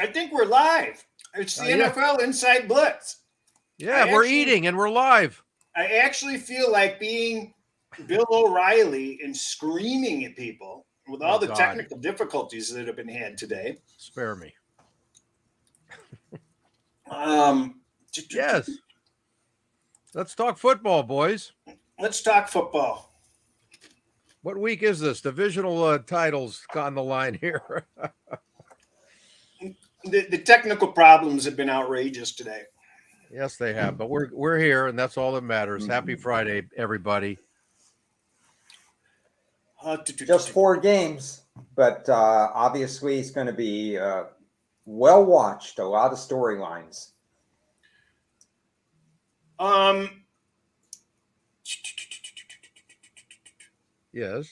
I think we're live. It's the NFL Inside Blitz. Yeah, we're eating and we're live. I actually feel like being Bill O'Reilly and screaming at people with all the technical difficulties that have been had today. Spare me. Yes. Let's talk football, boys. Let's talk football. What week is this? Divisional titles on the line here. The technical problems have been outrageous today. Yes, they have, but we're here, and that's all that matters. Happy Friday, everybody. Just 4 games, but obviously it's going to be well watched. A lot of storylines. Yes.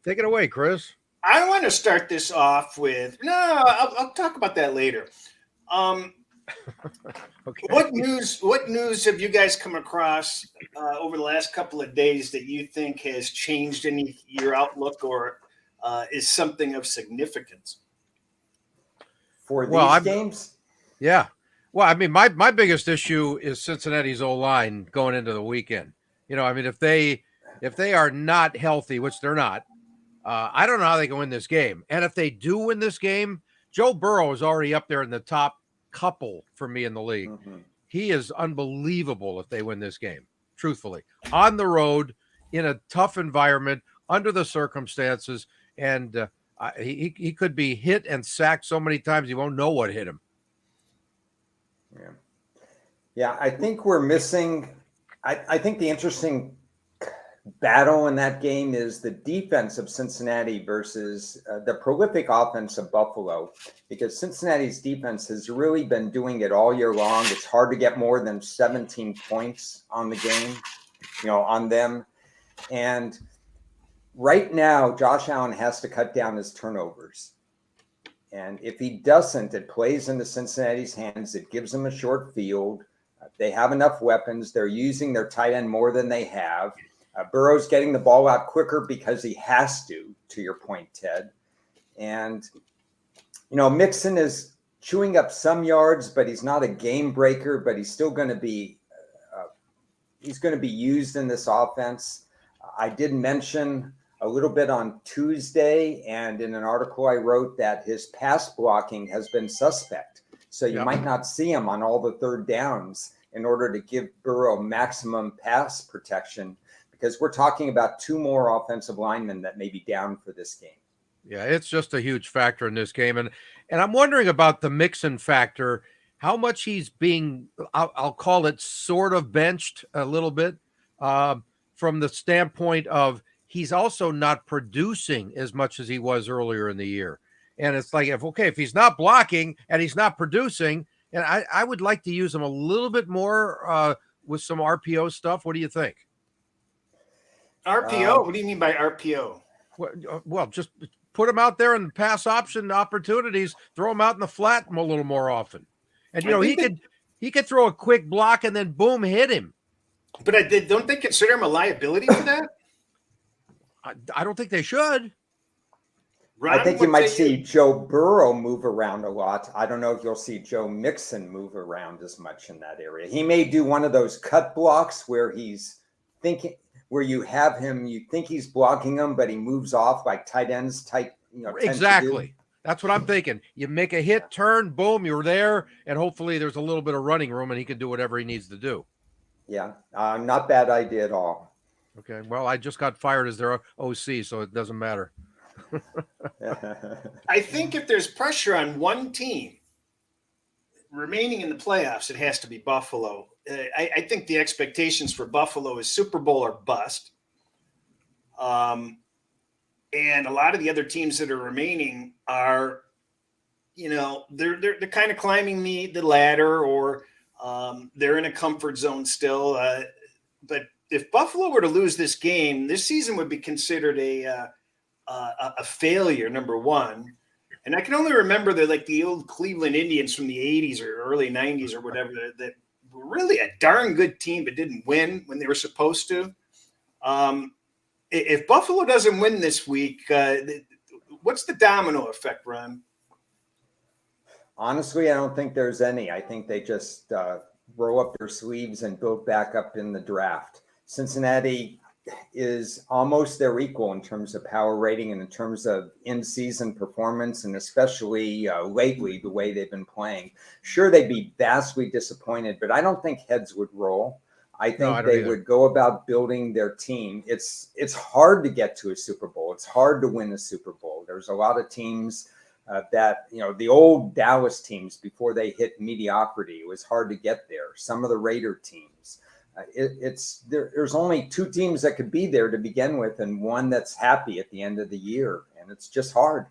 Take it away, Chris. I want to start this off with I'll talk about that later. Okay. What news have you guys come across over the last couple of days that you think has changed your outlook or is something of significance for these games? Yeah. Well, I mean, my biggest issue is Cincinnati's O-line going into the weekend. You know, I mean, if they are not healthy, which they're not, I don't know how they can win this game. And if they do win this game, Joe Burrow is already up there in the top couple for me in the league. Mm-hmm. He is unbelievable if they win this game, truthfully. On the road, in a tough environment, under the circumstances, and he could be hit and sacked so many times he won't know what hit him. Yeah, I think we're missing – I think the interesting – battle in that game is the defense of Cincinnati versus the prolific offense of Buffalo, because Cincinnati's defense has really been doing it all year long. It's hard to get more than 17 points on the game, on them. And right now, Josh Allen has to cut down his turnovers. And if he doesn't, it plays into Cincinnati's hands. It gives them a short field. They have enough weapons. They're using their tight end more than they have. Burrow's getting the ball out quicker because he has to your point, Ted. And, Mixon is chewing up some yards, but he's not a game breaker, but he's still going to be used in this offense. I did mention a little bit on Tuesday and in an article I wrote that his pass blocking has been suspect. So you might not see him on all the third downs in order to give Burrow maximum pass protection, because we're talking about 2 more offensive linemen that may be down for this game. Yeah, it's just a huge factor in this game. And I'm wondering about the Mixon factor, how much he's being, I'll call it sort of benched a little bit from the standpoint of he's also not producing as much as he was earlier in the year. And it's like, if he's not blocking and he's not producing, and I would like to use him a little bit more with some RPO stuff. What do you think? RPO? What do you mean by RPO? Well, just put him out there in pass option opportunities. Throw him out in the flat a little more often, and he could throw a quick block and then boom, hit him. But don't they consider him a liability for that? I don't think they should. Ron, I think you might see Joe Burrow move around a lot. I don't know if you'll see Joe Mixon move around as much in that area. He may do one of those cut blocks where he's thinking. Where you have him, you think he's blocking him, but he moves off like tight ends Exactly. That's what I'm thinking. You make a hit, turn, boom, you're there, and hopefully there's a little bit of running room and he can do whatever he needs to do. Yeah, not bad idea at all. Okay, well, I just got fired as their OC, so it doesn't matter. I think if there's pressure on one team remaining in the playoffs, it has to be Buffalo. I think the expectations for Buffalo is Super Bowl or bust. And a lot of the other teams that are remaining are, they're kind of climbing the ladder, or they're in a comfort zone still. But if Buffalo were to lose this game, this season would be considered a failure, number one. And I can only remember the old Cleveland Indians from the 80s or early 90s or whatever that were really a darn good team but didn't win when they were supposed to. If Buffalo doesn't win this week, what's the domino effect, Ron? Honestly, I don't think there's any. I think they just roll up their sleeves and build back up in the draft. Cincinnati is almost their equal in terms of power rating and in terms of in-season performance, and especially lately, the way they've been playing. Sure, they'd be vastly disappointed, but I don't think heads would roll. I think they would go about building their team. It's hard to get to a Super Bowl. It's hard to win a Super Bowl. There's a lot of teams that, the old Dallas teams before they hit mediocrity, it was hard to get there. Some of the Raider teams. There's only two teams that could be there to begin with, and one that's happy at the end of the year, and it's just hard.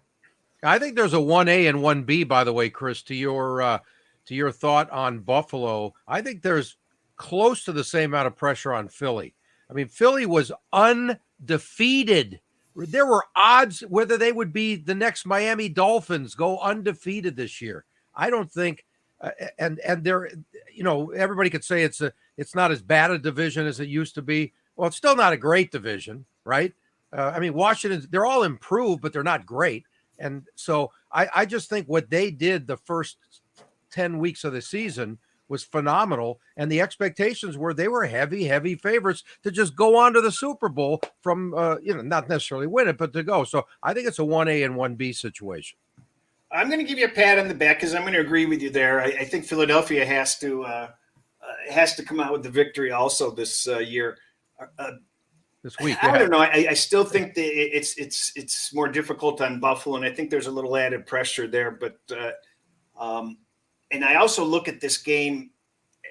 I think there's a 1A and 1B, by the way, Chris, to your thought on Buffalo. I think there's close to the same amount of pressure on Philly. I mean, Philly was undefeated. There were odds whether they would be the next Miami Dolphins, go undefeated this year. I don't think, and they're, everybody could say it's not as bad a division as it used to be. Well, it's still not a great division, right? I mean, Washington, they're all improved, but they're not great. And so I just think what they did the first 10 weeks of the season was phenomenal. And the expectations were they were heavy favorites to just go on to the Super Bowl from, not necessarily win it, but to go. So I think it's a 1A and 1B situation. I'm going to give you a pat on the back because I'm going to agree with you there. I think Philadelphia has to come out with the victory also this year. This week, I don't know. I still think that it's more difficult on Buffalo, and I think there's a little added pressure there. But and I also look at this game.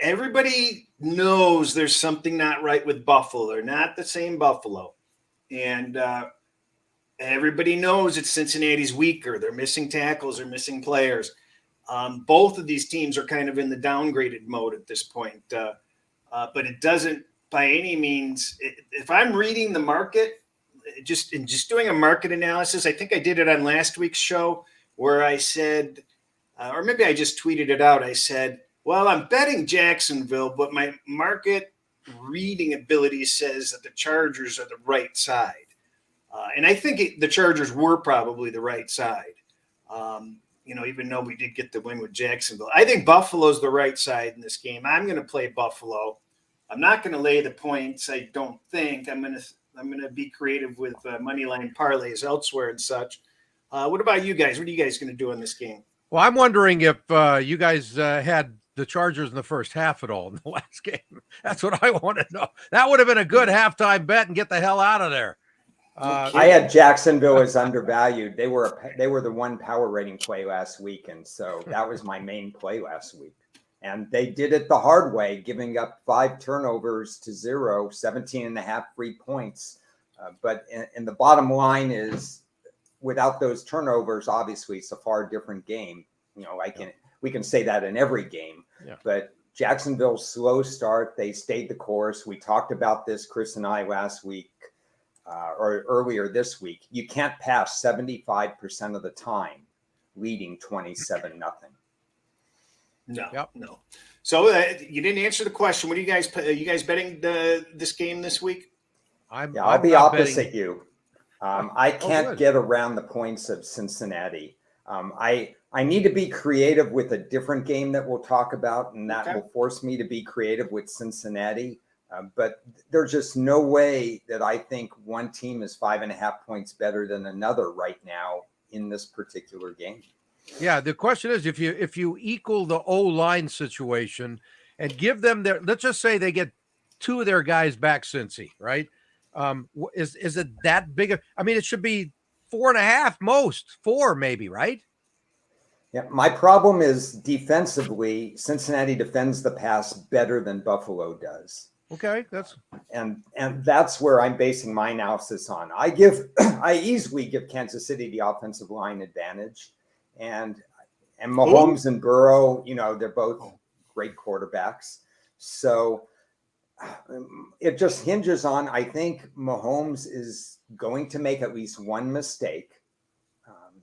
Everybody knows there's something not right with Buffalo. They're not the same Buffalo, and everybody knows that Cincinnati's weaker. They're missing tackles. They're missing players. Both of these teams are kind of in the downgraded mode at this point. But it doesn't, by any means, if I'm reading the market, just doing a market analysis, I think I did it on last week's show where I said, or maybe I just tweeted it out. I said, well, I'm betting Jacksonville, but my market reading ability says that the Chargers are the right side. And I think the Chargers were probably the right side, even though we did get the win with Jacksonville. I think Buffalo's the right side in this game. I'm going to play Buffalo. I'm not going to lay the points. I don't think I'm going to be creative with money line parlays elsewhere and such. What about you guys? What are you guys going to do in this game? Well, I'm wondering if you guys had the Chargers in the first half at all in the last game. That's what I want to know. That would have been a good halftime bet and get the hell out of there. I had Jacksonville as undervalued. They were the one power rating play last week, and so that was my main play last week. And they did it the hard way, giving up 5 turnovers to 0, 17.5 free points. But in the bottom line is, without those turnovers, obviously it's a far different game. We can say that in every game. Yeah. But Jacksonville's slow start, they stayed the course. We talked about this, Chris and I, last week. Or earlier this week, you can't pass 75% of the time leading 27-0. No. So you didn't answer the question. What are you guys betting this game this week? I'll be opposite you. I can't get around the points of Cincinnati. I need to be creative with a different game that we'll talk about, and that will force me to be creative with Cincinnati. But there's just no way that I think one team is 5.5 points better than another right now in this particular game. Yeah, the question is if you equal the O-line situation and give them let's just say they get 2 of their guys back, Cincy, right? Is it that big? It should be 4.5 most, 4 maybe, right? Yeah, my problem is defensively, Cincinnati defends the pass better than Buffalo does. Okay, and that's where I'm basing my analysis on. I easily give Kansas City the offensive line advantage, and Mahomes and Burrow, they're both great quarterbacks. So it just hinges on, I think Mahomes is going to make at least one mistake,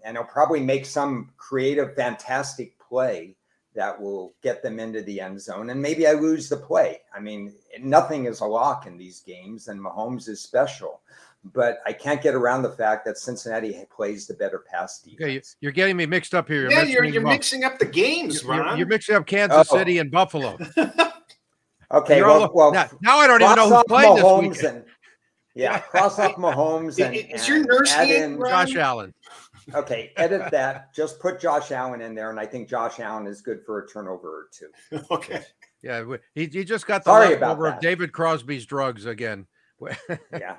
and he'll probably make some creative, fantastic play that will get them into the end zone. And maybe I lose the play. Nothing is a lock in these games, and Mahomes is special. but I can't get around the fact that Cincinnati plays the better pass defense. Okay, you're getting me mixed up here. You're mixing up the games, Ron. You're mixing up Kansas City and Buffalo. Okay, now I don't even know who's playing this weekend. Cross off Mahomes and is your nurse add game, in Ron? Josh Allen. Okay, edit that. Just put Josh Allen in there, and I think Josh Allen is good for a turnover or two. Okay. Yeah, he just got the leftover of David Crosby's drugs again. Yeah.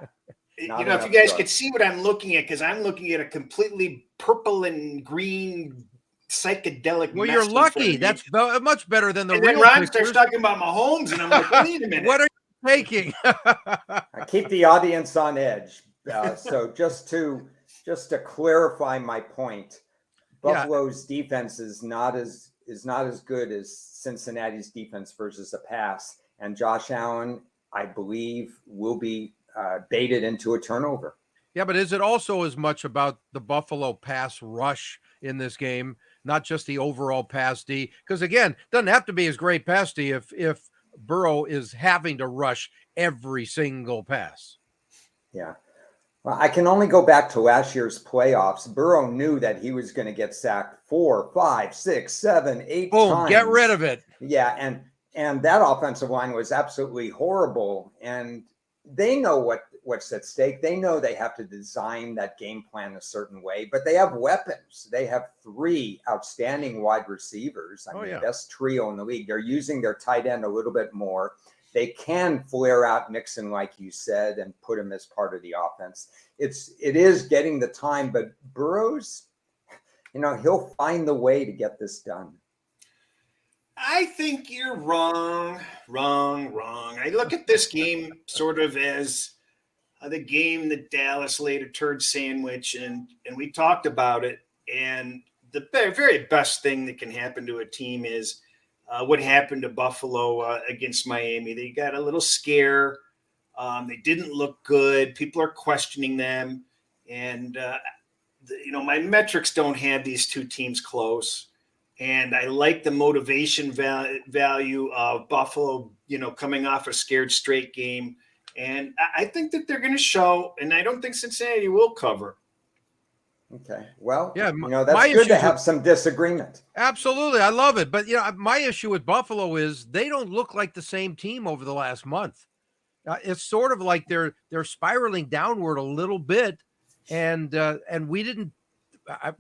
If you guys could see what I'm looking at, because I'm looking at a completely purple and green psychedelic. Well, you're lucky. That's much better than the and real then Ron pictures. starts talking about Mahomes, and I'm like, wait a minute. What are you taking? I keep the audience on edge. So just to clarify my point, Buffalo's defense is not as good as Cincinnati's defense versus a pass, and Josh Allen, I believe, will be baited into a turnover. Yeah, but is it also as much about the Buffalo pass rush in this game, not just the overall pass D? Because again, it doesn't have to be as great pass D if Burrow is having to rush every single pass. Yeah. Well, I can only go back to last year's playoffs. Burrow knew that he was going to get sacked 4, 5, 6, 7, 8 times. Get rid of it. Yeah, and that offensive line was absolutely horrible. And they know what's at stake. They know they have to design that game plan a certain way, but they have weapons. They have 3 outstanding wide receivers. Best trio in the league. They're using their tight end a little bit more. They can flare out Mixon, like you said, and put him as part of the offense. It is getting the time, but Burrow's, he'll find the way to get this done. I think you're wrong. I look at this game sort of as the game that Dallas laid a turd sandwich, and we talked about it. And the very best thing that can happen to a team is what happened to Buffalo against Miami. They got a little scare. They didn't look good. People are questioning them. And, my metrics don't have these two teams close. And I like the motivation value of Buffalo, coming off a scared straight game. And I think that they're going to show, and I don't think Cincinnati will cover. Okay. Well, yeah, that's good to have some disagreement. Absolutely. I love it. But, my issue with Buffalo is they don't look like the same team over the last month. It's sort of like they're spiraling downward a little bit. And we didn't,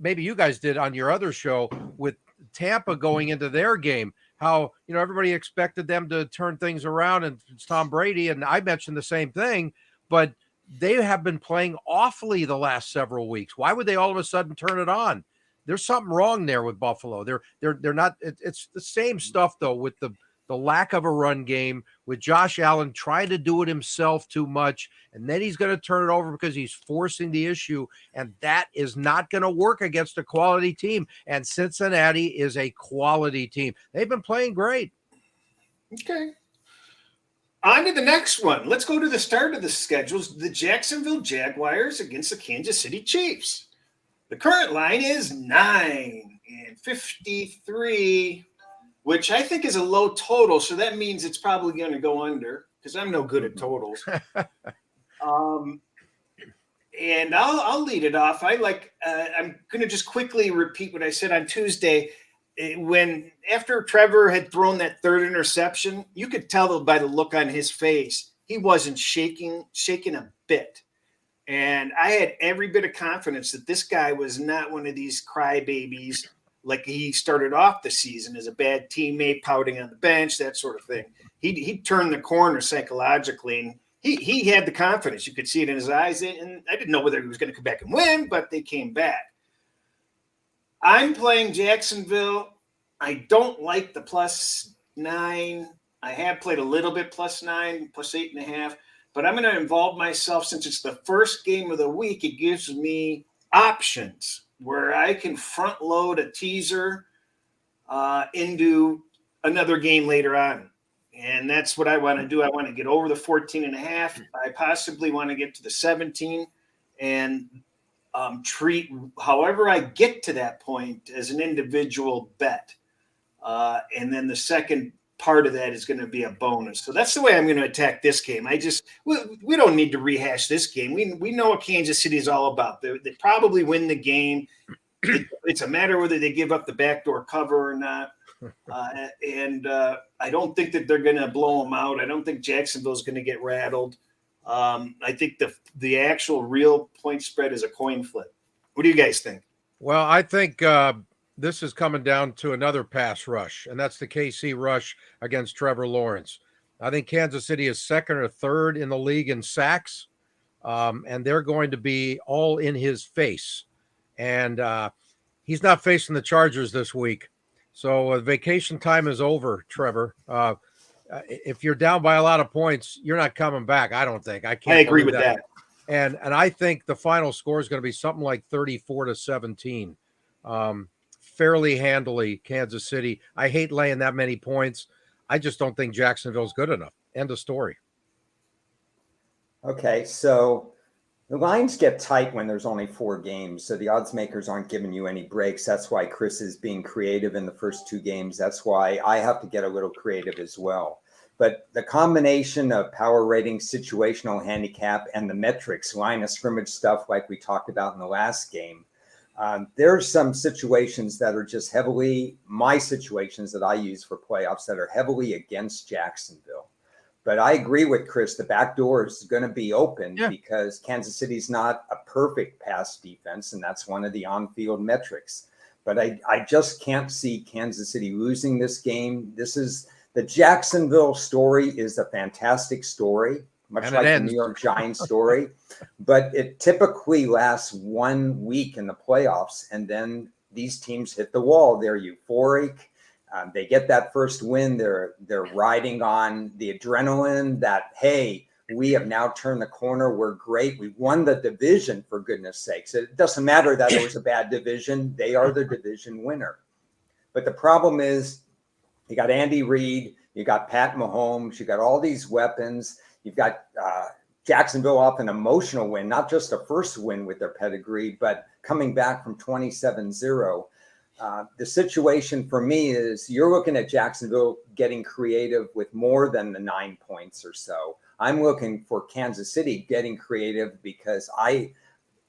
maybe you guys did on your other show with Tampa going into their game, how, everybody expected them to turn things around, and it's Tom Brady. And I mentioned the same thing, but they have been playing awfully the last several weeks. Why would they all of a sudden turn it on? There's something wrong there with Buffalo. They're not, it's the same stuff though, with the lack of a run game, with Josh Allen trying to do it himself too much. And then he's going to turn it over because he's forcing the issue. And that is not going to work against a quality team. And Cincinnati is a quality team. They've been playing great. Okay. On to the next one. Let's go to the start of the schedules. The Jacksonville Jaguars against the Kansas City Chiefs. The current line is 9-53, which I think is a low total. So that means it's probably going to go under, because I'm no good at totals. And I'll lead it off. I'm going to just quickly repeat what I said on Tuesday. When after Trevor had thrown that third interception, you could tell by the look on his face, he wasn't shaking a bit. And I had every bit of confidence that this guy was not one of these crybabies like he started off the season as a bad teammate, pouting on the bench, that sort of thing. He turned the corner psychologically, and he had the confidence. You could see it in his eyes. And I didn't know whether he was going to come back and win, but they came back. I'm playing Jacksonville. I don't like the +9. I have played a little bit +9, +8.5, but I'm going to involve myself since it's the first game of the week. It gives me options where I can front load a teaser into another game later on. And that's what I want to do. I want to get over the 14.5. I possibly want to get to the 17 and treat however I get to that point as an individual bet. And then the second part of that is going to be a bonus. So that's the way I'm going to attack this game. We don't need to rehash this game. We know what Kansas City is all about. They probably win the game. It's a matter whether they give up the backdoor cover or not. I don't think that they're going to blow them out. I don't think Jacksonville's going to get rattled. I think the actual real point spread is a coin flip. What do you guys think? Well, I think this is coming down to another pass rush, and that's the KC rush against Trevor Lawrence. I think Kansas City is second or third in the league in sacks, and they're going to be all in his face. And he's not facing the Chargers this week. So vacation time is over, Trevor. If you're down by a lot of points, you're not coming back, I don't think. I agree with that. And I think the final score is going to be something like 34-17. Fairly handily, Kansas City. I hate laying that many points. I just don't think Jacksonville's good enough. End of story. Okay, so the lines get tight when there's only 4 games, so the odds makers aren't giving you any breaks. That's why Chris is being creative in the first 2 games. That's why I have to get a little creative as well. But the combination of power rating, situational handicap, and the metrics, line of scrimmage stuff like we talked about in the last game, there's some situations that are just my situations that I use for playoffs that are heavily against Jacksonville. But I agree with Chris. The back door is going to be open because Kansas City's not a perfect pass defense, and that's one of the on-field metrics. But I just can't see Kansas City losing this game. The Jacksonville story is a fantastic story, much like the New York Giants story, but it typically lasts 1 week in the playoffs, and then these teams hit the wall. They're euphoric. They get that first win. They're riding on the adrenaline that, hey, we have now turned the corner. We're great. We won the division, for goodness sakes. It doesn't matter that it was a bad division. They are the division winner. But the problem is you got Andy Reid, you got Pat Mahomes, you got all these weapons. You've got Jacksonville off an emotional win, not just a first win with their pedigree, but coming back from 27-0. The situation for me is you're looking at Jacksonville getting creative with more than the 9 points or so. I'm looking for Kansas City getting creative because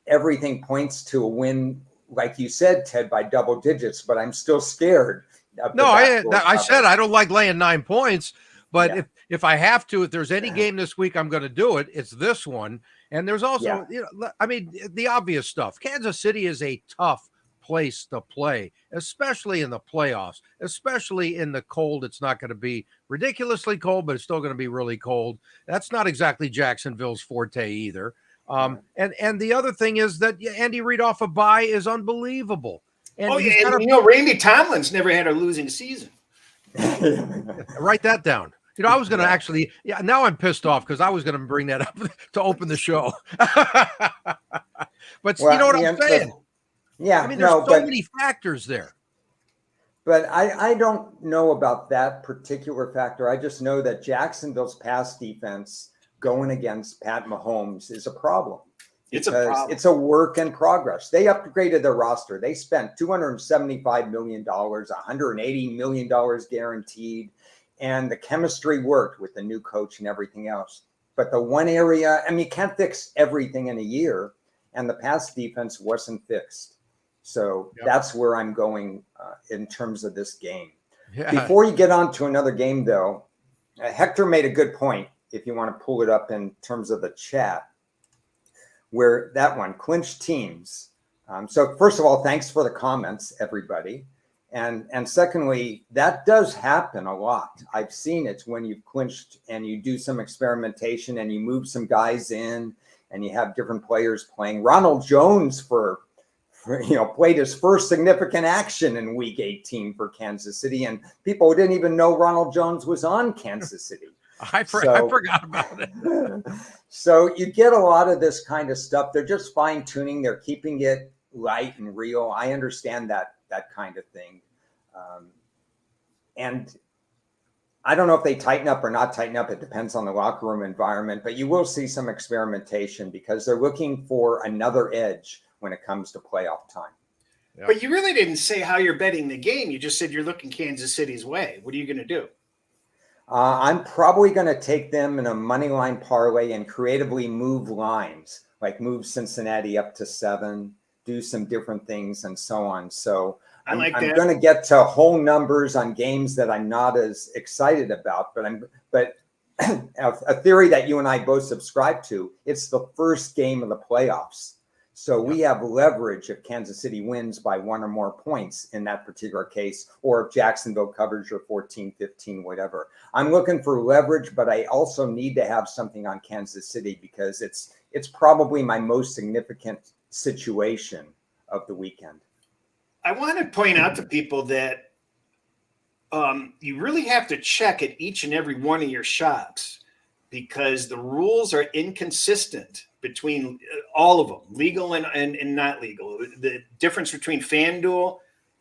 everything points to a win, like you said, Ted, by double digits, but I'm still scared. I said I don't like laying 9 points, but if I have to, if there's any game this week, I'm going to do it. It's this one. And there's also, the obvious stuff. Kansas City is a tough place to play, especially in the playoffs, especially in the cold. It's not going to be ridiculously cold, but it's still going to be really cold. That's not exactly Jacksonville's forte either. And the other thing is that Andy Reid off a bye is unbelievable. And Randy Tomlin's never had a losing season. Write that down. I was going to now I'm pissed off because I was going to bring that up to open the show. But you know what I'm saying? There's so many factors there. But I don't know about that particular factor. I just know that Jacksonville's pass defense going against Pat Mahomes is a problem. It's a work in progress. They upgraded their roster. They spent $275 million, $180 million guaranteed, and the chemistry worked with the new coach and everything else. But the one area, you can't fix everything in a year, and the pass defense wasn't fixed. So that's where I'm going in terms of this game. Yeah. Before you get on to another game, though, Hector made a good point, if you want to pull it up in terms of the chat, where that one, clinched teams. So first of all, thanks for the comments, everybody. And secondly, that does happen a lot. I've seen it when you've clinched and you do some experimentation and you move some guys in and you have different players playing. Ronald Jones played his first significant action in week 18 for Kansas City, and people didn't even know Ronald Jones was on Kansas City. I forgot about it. So you get a lot of this kind of stuff. They're just fine tuning. They're keeping it light and real. I understand that kind of thing. And I don't know if they tighten up or not tighten up. It depends on the locker room environment, but you will see some experimentation because they're looking for another edge when it comes to playoff time. Yep. But you really didn't say how you're betting the game. You just said you're looking Kansas City's way. What are you going to do? I'm probably going to take them in a money line parlay and creatively move lines, like move Cincinnati up to 7, do some different things and so on. So I I'm like that. going to get to whole numbers on games that I'm not as excited about, but a theory that you and I both subscribe to, it's the first game of the playoffs. So we have leverage if Kansas City wins by 1 or more points in that particular case, or if Jacksonville covers your 14, 15, whatever. I'm looking for leverage, but I also need to have something on Kansas City because it's probably my most significant situation of the weekend. I want to point out to people that you really have to check at each and every one of your shops because the rules are inconsistent between all of them, legal and not legal. The difference between FanDuel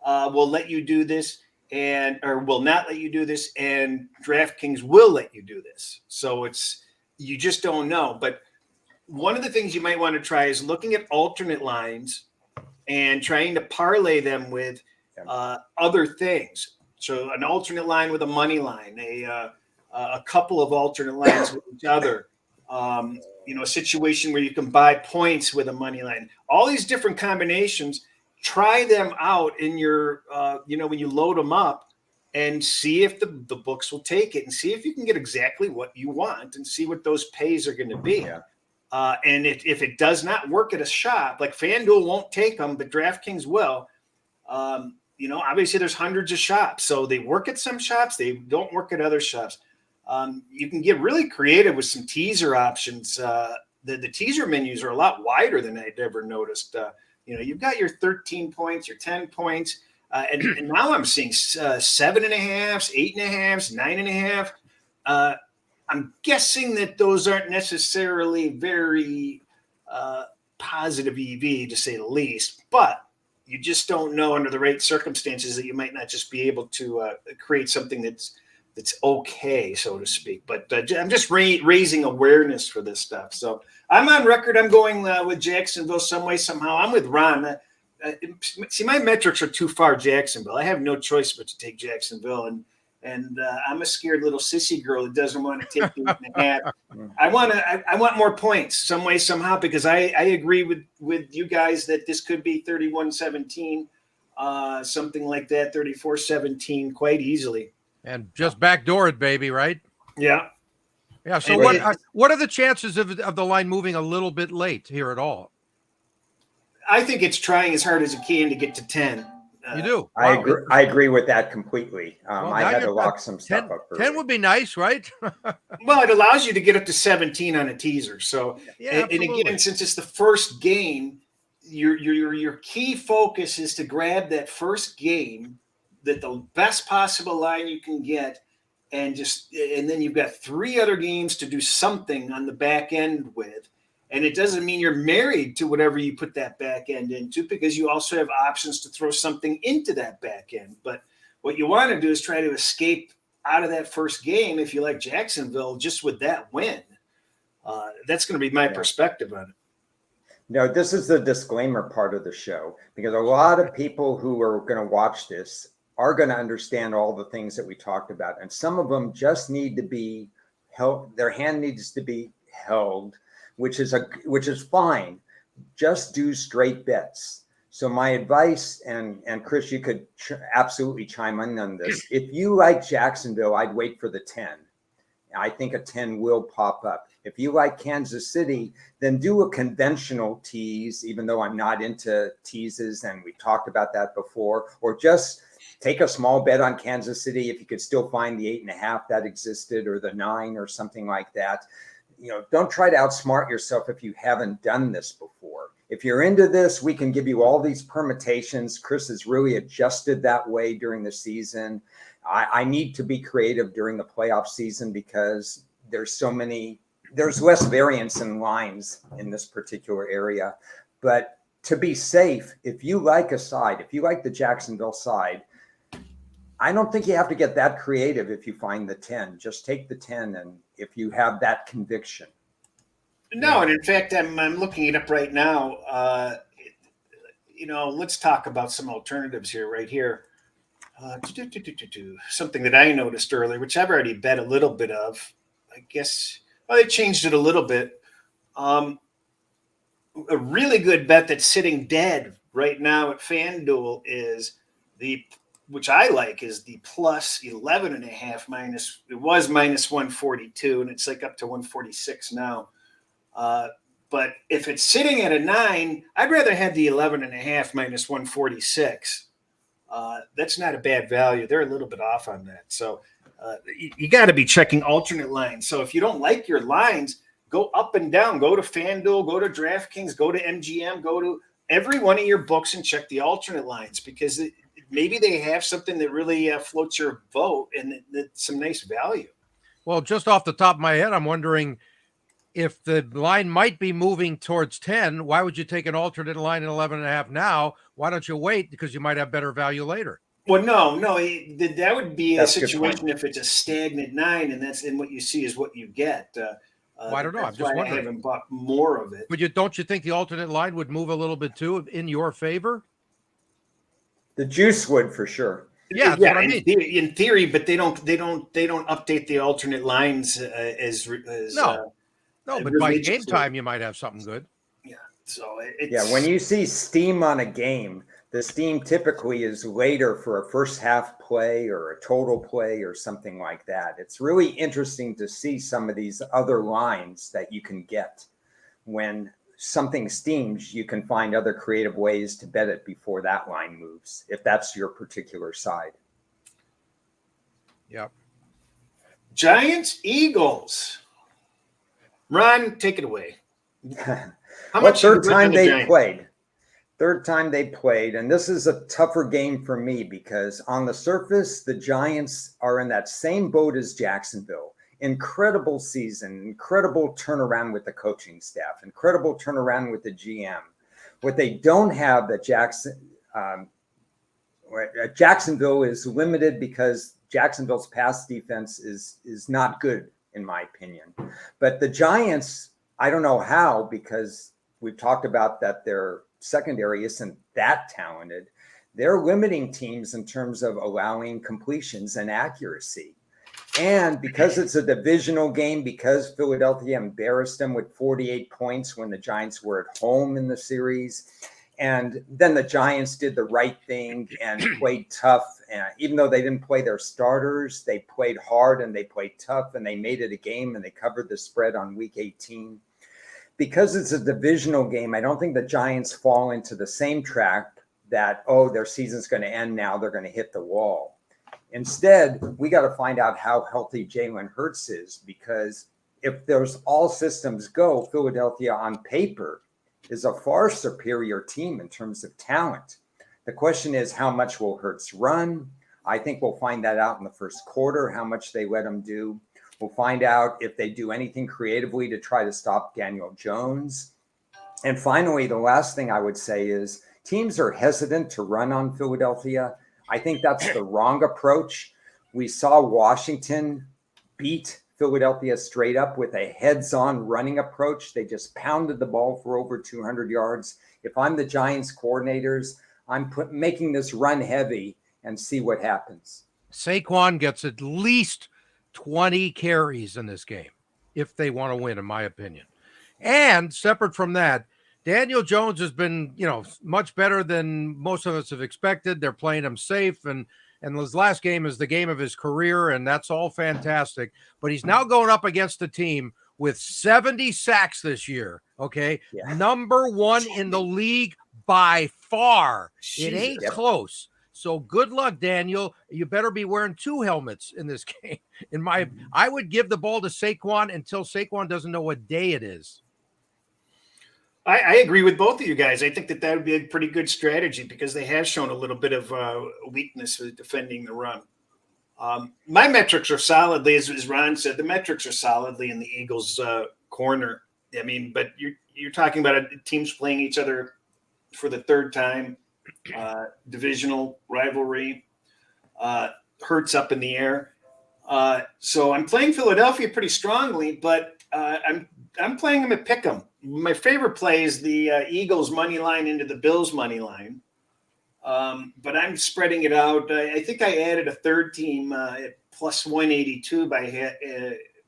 will let you do this or will not let you do this, and DraftKings will let you do this. So you just don't know. But one of the things you might want to try is looking at alternate lines and trying to parlay them with other things. So an alternate line with a money line, a couple of alternate lines with each other. A situation where you can buy points with a money line. All these different combinations, try them out in your, when you load them up and see if the books will take it and see if you can get exactly what you want and see what those pays are going to be. Yeah. And if it does not work at a shop, like FanDuel won't take them, but DraftKings will. Obviously there's hundreds of shops. So they work at some shops. They don't work at other shops. You can get really creative with some teaser options. The teaser menus are a lot wider than I'd ever noticed. You've got your 13 points, your 10 points. And now I'm seeing 7.5, 8.5, 9.5. I'm guessing that those aren't necessarily very positive EV, to say the least, but you just don't know under the right circumstances that you might not just be able to create something that's okay, so to speak. But I'm just raising awareness for this stuff. So I'm on record. I'm going with Jacksonville some way, somehow. I'm with Ron. See, my metrics are too far Jacksonville. I have no choice but to take Jacksonville, and I'm a scared little sissy girl that doesn't want to take the 8.5. I want more points some way, somehow, because I agree with you guys that this could be 31-17, something like that, 34-17 quite easily. And just backdoor it, baby, right? Yeah. Yeah. So what are the chances of the line moving a little bit late here at all? I think it's trying as hard as it can to get to 10. You do? Wow. I agree with that completely. I had to lock some 10, stuff up. 10 would be nice, right? Well, it allows you to get up to 17 on a teaser. So, yeah, and again, since it's the first game, your key focus is to grab that first game, that the best possible line you can get, and then you've got 3 other games to do something on the back end with. And it doesn't mean you're married to whatever you put that back end into, because you also have options to throw something into that back end. But what you want to do is try to escape out of that first game, if you like Jacksonville, just with that win. That's going to be my perspective on it. No, this is the disclaimer part of the show, because a lot of people who are going to watch this are going to understand all the things that we talked about. And some of them just need to be held. Their hand needs to be held, which is fine. Just do straight bets. So my advice, and Chris, you could absolutely chime in on this. If you like Jacksonville, I'd wait for the 10. I think a 10 will pop up. If you like Kansas City, then do a conventional tease, even though I'm not into teases, and we've talked about that before, or just take a small bet on Kansas City if you could still find the 8.5 that existed, or the 9 or something like that. Don't try to outsmart yourself if you haven't done this before. If you're into this, we can give you all these permutations. Chris has really adjusted that way during the season. I need to be creative during the playoff season because there's less variance in lines in this particular area. But to be safe, if you like a side, if you like the Jacksonville side, I don't think you have to get that creative if you find the 10. Just take the 10, and if you have that conviction. No, and in fact, I'm looking it up right now. Let's talk about some alternatives here, right here. Something that I noticed earlier, which I've already bet a little bit of. I guess they changed it a little bit. A really good bet that's sitting dead right now at FanDuel is which I like, is the plus 11.5 minus. It was minus 142, and it's like up to 146 now. But if it's sitting at a 9, I'd rather have the 11.5 minus 146. That's not a bad value. They're a little bit off on that. So you got to be checking alternate lines. So if you don't like your lines, go up and down. Go to FanDuel, go to DraftKings, go to MGM, go to every one of your books and check the alternate lines, because maybe they have something that really floats your boat and it's some nice value. Well, just off the top of my head, I'm wondering if the line might be moving towards 10. Why would you take an alternate line at 11.5 now? Why don't you wait? Because you might have better value later. Well, no, that would be a situation if it's a stagnant 9, and what you see is what you get. Well, I don't know. I'm just wondering. I haven't bought more of it. But don't you think the alternate line would move a little bit too in your favor? The juice would, for sure. Yeah, that's what I mean. In theory, but they don't update the alternate lines as no. But by game time, you might have something good. Yeah. So when you see steam on a game, the steam typically is later for a first half play or a total play or something like that. It's really interesting to see some of these other lines that you can get. When something steams, you can find other creative ways to bet it before that line moves, if that's your particular side. Yep. Giants, Eagles. Ron, take it away. How much third time they played? Third time they played, and this is a tougher game for me because on the surface, the Giants are in that same boat as Jacksonville. Incredible season, incredible turnaround with the coaching staff, incredible turnaround with the GM. What they don't have that Jacksonville is limited because Jacksonville's pass defense is not good, in my opinion. But the Giants, I don't know how, because we've talked about that their secondary isn't that talented. They're limiting teams in terms of allowing completions and accuracy. And because it's a divisional game, because Philadelphia embarrassed them with 48 points when the Giants were at home in the series, and then the Giants did the right thing and played tough. And even though they didn't play their starters, they played hard and they played tough and they made it a game and they covered the spread on week 18. Because it's a divisional game, I don't think the Giants fall into the same trap that, their season's going to end now, they're going to hit the wall. Instead, we got to find out how healthy Jalen Hurts is, because if there's all systems go, Philadelphia on paper is a far superior team in terms of talent. The question is, how much will Hurts run? I think we'll find that out in the first quarter, how much they let him do. We'll find out if they do anything creatively to try to stop Daniel Jones. And finally, the last thing I would say is teams are hesitant to run on Philadelphia. I think that's the wrong approach. We saw Washington beat Philadelphia straight up with a heads-on running approach. They just pounded the ball for over 200 yards. If I'm the Giants coordinators, I'm making this run heavy and see what happens. Saquon gets at least 20 carries in this game if they want to win, in my opinion. And separate from that, Daniel Jones has been, much better than most of us have expected. They're playing him safe, and his last game is the game of his career, and that's all fantastic. But he's now going up against a team with 70 sacks this year, okay? Yeah. Number 1 in the league by far. It ain't close. So good luck, Daniel. You better be wearing 2 helmets in this game. I would give the ball to Saquon until Saquon doesn't know what day it is. I agree with both of you guys. I think that would be a pretty good strategy because they have shown a little bit of weakness with defending the run. My metrics are solidly, as Ron said, the metrics are solidly in the Eagles' corner. I mean, but you're talking about teams playing each other for the third time. Divisional rivalry, Hurts up in the air. So I'm playing Philadelphia pretty strongly, but I'm playing them at Pick'em. My favorite play is the Eagles money line into the Bills money line. But I'm spreading it out. I think I added a third team at plus 182 by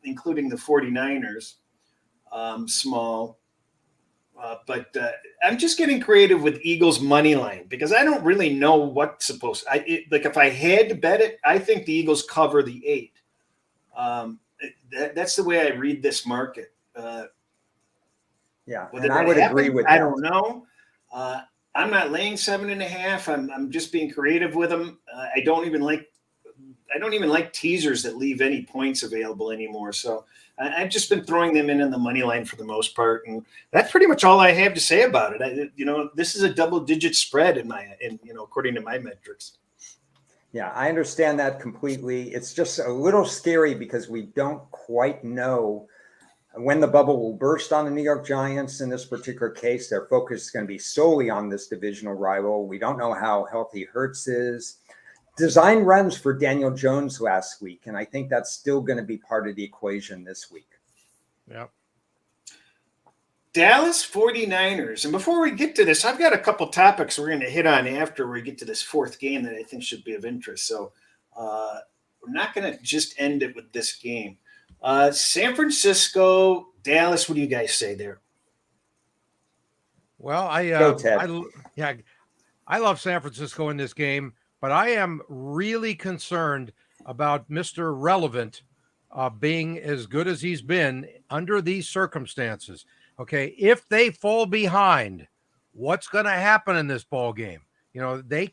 including the 49ers, small. But I'm just getting creative with Eagles money line because I don't really know what's supposed. Like if I had to bet it, I think the Eagles cover the 8. That's the way I read this market. Yeah, Whether and I that would agree happens, with I that. don't know. I'm not laying 7.5. I'm just being creative with them. I don't even like teasers that leave any points available anymore. So I've just been throwing them in the money line for the most part, and that's pretty much all I have to say about it. This is a double-digit spread according to my metrics. Yeah, I understand that completely. It's just a little scary because we don't quite know when the bubble will burst on the New York Giants. In this particular case, their focus is going to be solely on this divisional rival. We don't know how healthy Hurts is. Design runs for Daniel Jones last week, and I think that's still going to be part of the equation this week. Yep. Dallas 49ers. And before we get to this, I've got a couple topics we're going to hit on after we get to this fourth game that I think should be of interest. So we're not going to just end it with this game. San Francisco, Dallas, what do you guys say there? Well, Go, Ted. I love San Francisco in this game, but I am really concerned about Mr. Relevant being as good as he's been under these circumstances. Okay, if they fall behind, what's going to happen in this ball game? They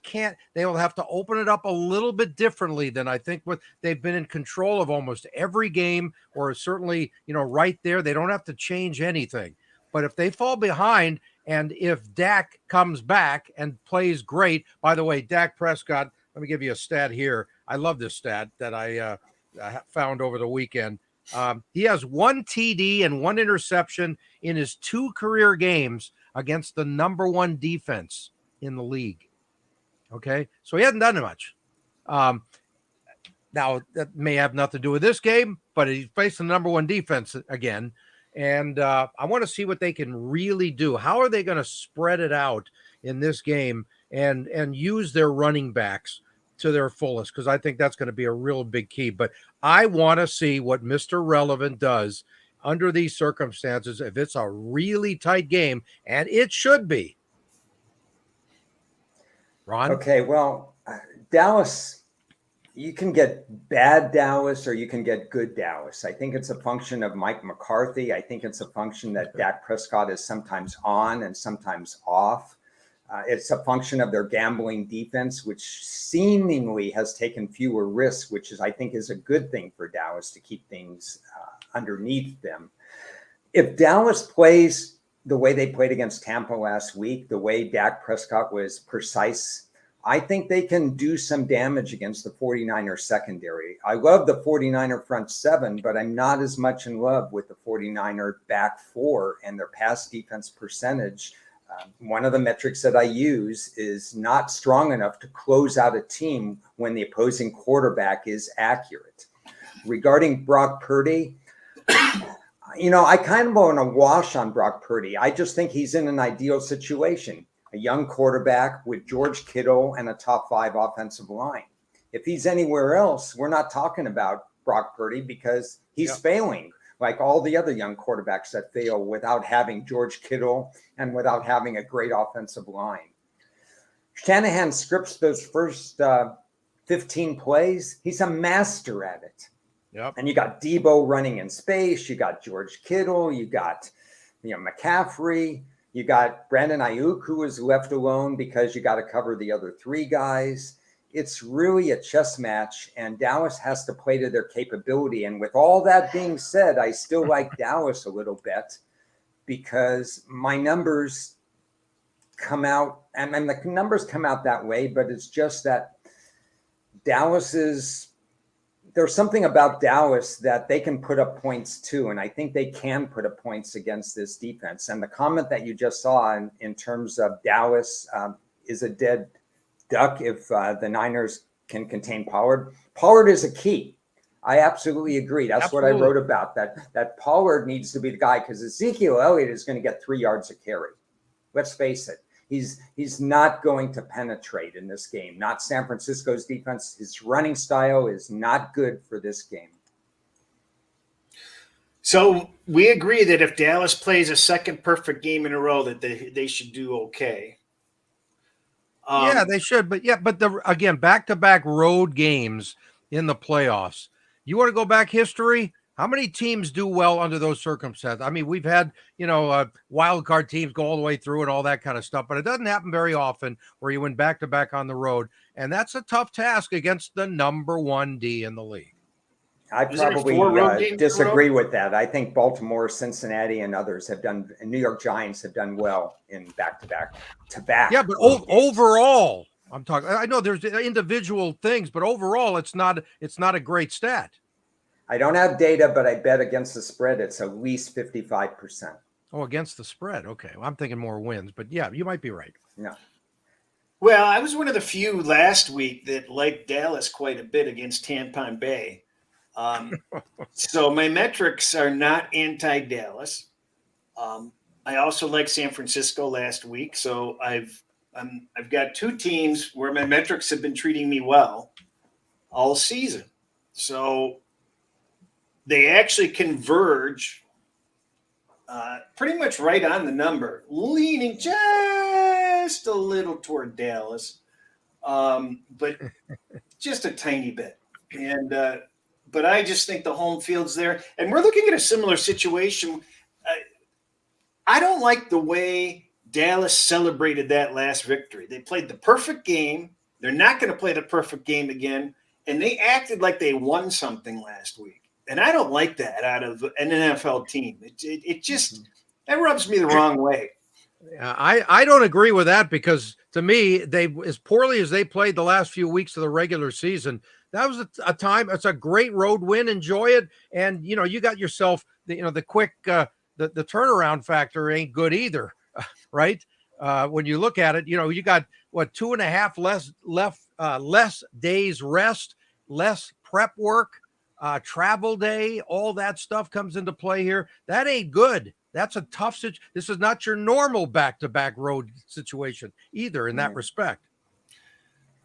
will have to open it up a little bit differently than I think they've been in control of almost every game, or certainly, right there. They don't have to change anything. But if they fall behind, and if Dak comes back and plays great, by the way, Dak Prescott, let me give you a stat here. I love this stat that I found over the weekend. He has 1 TD and 1 interception in his 2 career games against the number 1 defense in the league. Okay, so he hasn't done much. Now, that may have nothing to do with this game, but he's facing the number 1 defense again. And I want to see what they can really do. How are they going to spread it out in this game and use their running backs to their fullest? Because I think that's going to be a real big key. But I want to see what Mr. Relevant does under these circumstances if it's a really tight game, and it should be. Ron? Okay, well, Dallas, you can get bad Dallas or you can get good Dallas. I think it's a function of Mike McCarthy. I think it's a function that Dak Prescott is sometimes on and sometimes off. It's a function of their gambling defense, which seemingly has taken fewer risks, which I think is a good thing for Dallas to keep things underneath them. If Dallas plays the way they played against Tampa last week, the way Dak Prescott was precise, I think they can do some damage against the 49er secondary. I love the 49er front 7, but I'm not as much in love with the 49er back 4 and their pass defense percentage. One of the metrics that I use is not strong enough to close out a team when the opposing quarterback is accurate. Regarding Brock Purdy, I kind of want to wash on Brock Purdy. I just think he's in an ideal situation. A young quarterback with George Kittle and a top 5 offensive line. If he's anywhere else, we're not talking about Brock Purdy because he's failing like all the other young quarterbacks that fail without having George Kittle and without having a great offensive line. Shanahan scripts those first 15 plays. He's a master at it. Yep. And you got Debo running in space. You got George Kittle. You got McCaffrey. You got Brandon Ayuk, who was left alone because you got to cover the other 3 guys. It's really a chess match, and Dallas has to play to their capability. And with all that being said, I still like Dallas a little bit because my numbers come out, and the numbers come out that way, but it's just that there's something about Dallas that they can put up points too. And I think they can put up points against this defense. And the comment that you just saw in terms of Dallas is a dead duck if the Niners can contain Pollard. Pollard is a key. I absolutely agree. That's what I wrote about, that Pollard needs to be the guy because Ezekiel Elliott is going to get 3 yards a carry. Let's face it. He's not going to penetrate in this game. Not San Francisco's defense. His running style is not good for this game. So we agree that if Dallas plays a second perfect game in a row, that they should do okay. Yeah, they should. But again, back-to-back road games in the playoffs. You want to go back history? How many teams do well under those circumstances? I mean, we've had, wild card teams go all the way through and all that kind of stuff, but it doesn't happen very often where you win back-to-back on the road. And that's a tough task against the number 1 D in the league. I probably disagree with that. I think Baltimore, Cincinnati, and others and New York Giants have done well in back-to-back. Yeah, but overall, I'm talking. I know there's individual things, but overall, it's not a great stat. I don't have data, but I bet against the spread, it's at least 55%. Oh, against the spread. Okay, well, I'm thinking more wins, but yeah, you might be right. No. Well, I was one of the few last week that liked Dallas quite a bit against Tampa Bay. So my metrics are not anti-Dallas. I also like San Francisco last week. So I've got 2 teams where my metrics have been treating me well all season. So they actually converge pretty much right on the number, leaning just a little toward Dallas, but just a tiny bit. And but I just think the home field's there. And we're looking at a similar situation. I don't like the way Dallas celebrated that last victory. They played the perfect game. They're not going to play the perfect game again. And they acted like they won something last week. And I don't like that out of an NFL team. It just that rubs me the wrong way. I don't agree with that because to me, they as poorly as they played the last few weeks of the regular season, that was a time. It's a great road win. Enjoy it. And, you got yourself, the quick, the turnaround factor ain't good either. Right. When you look at it, you got 2.5 less days rest, less prep work, travel day, all that stuff comes into play here. That ain't good. That's a tough situation. This is not your normal back-to-back road situation either in that respect.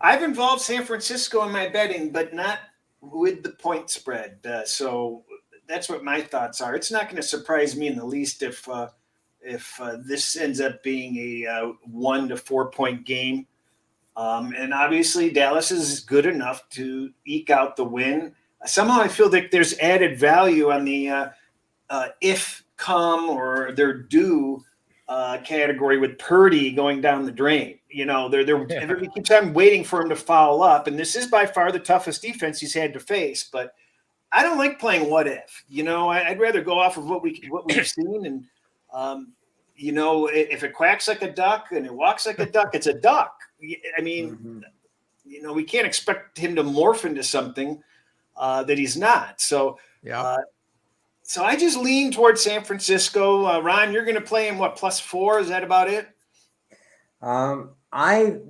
I've involved San Francisco in my betting, but not with the point spread. So that's what my thoughts are. It's not going to surprise me in the least if this ends up being a 1 to 4 point game. And obviously Dallas is good enough to eke out the win. Somehow I feel like there's added value on the if come or they're due category with Purdy going down the drain. Everybody keeps on waiting for him to foul up, and this is by far the toughest defense he's had to face. But I don't like playing what if. I'd rather go off of what we've seen, and if it quacks like a duck and it walks like a duck, it's a duck. I mean, we can't expect him to morph into something that he's not. So, yeah. So I just lean towards San Francisco. Ron, you're going to play in what, +4? Is that about it?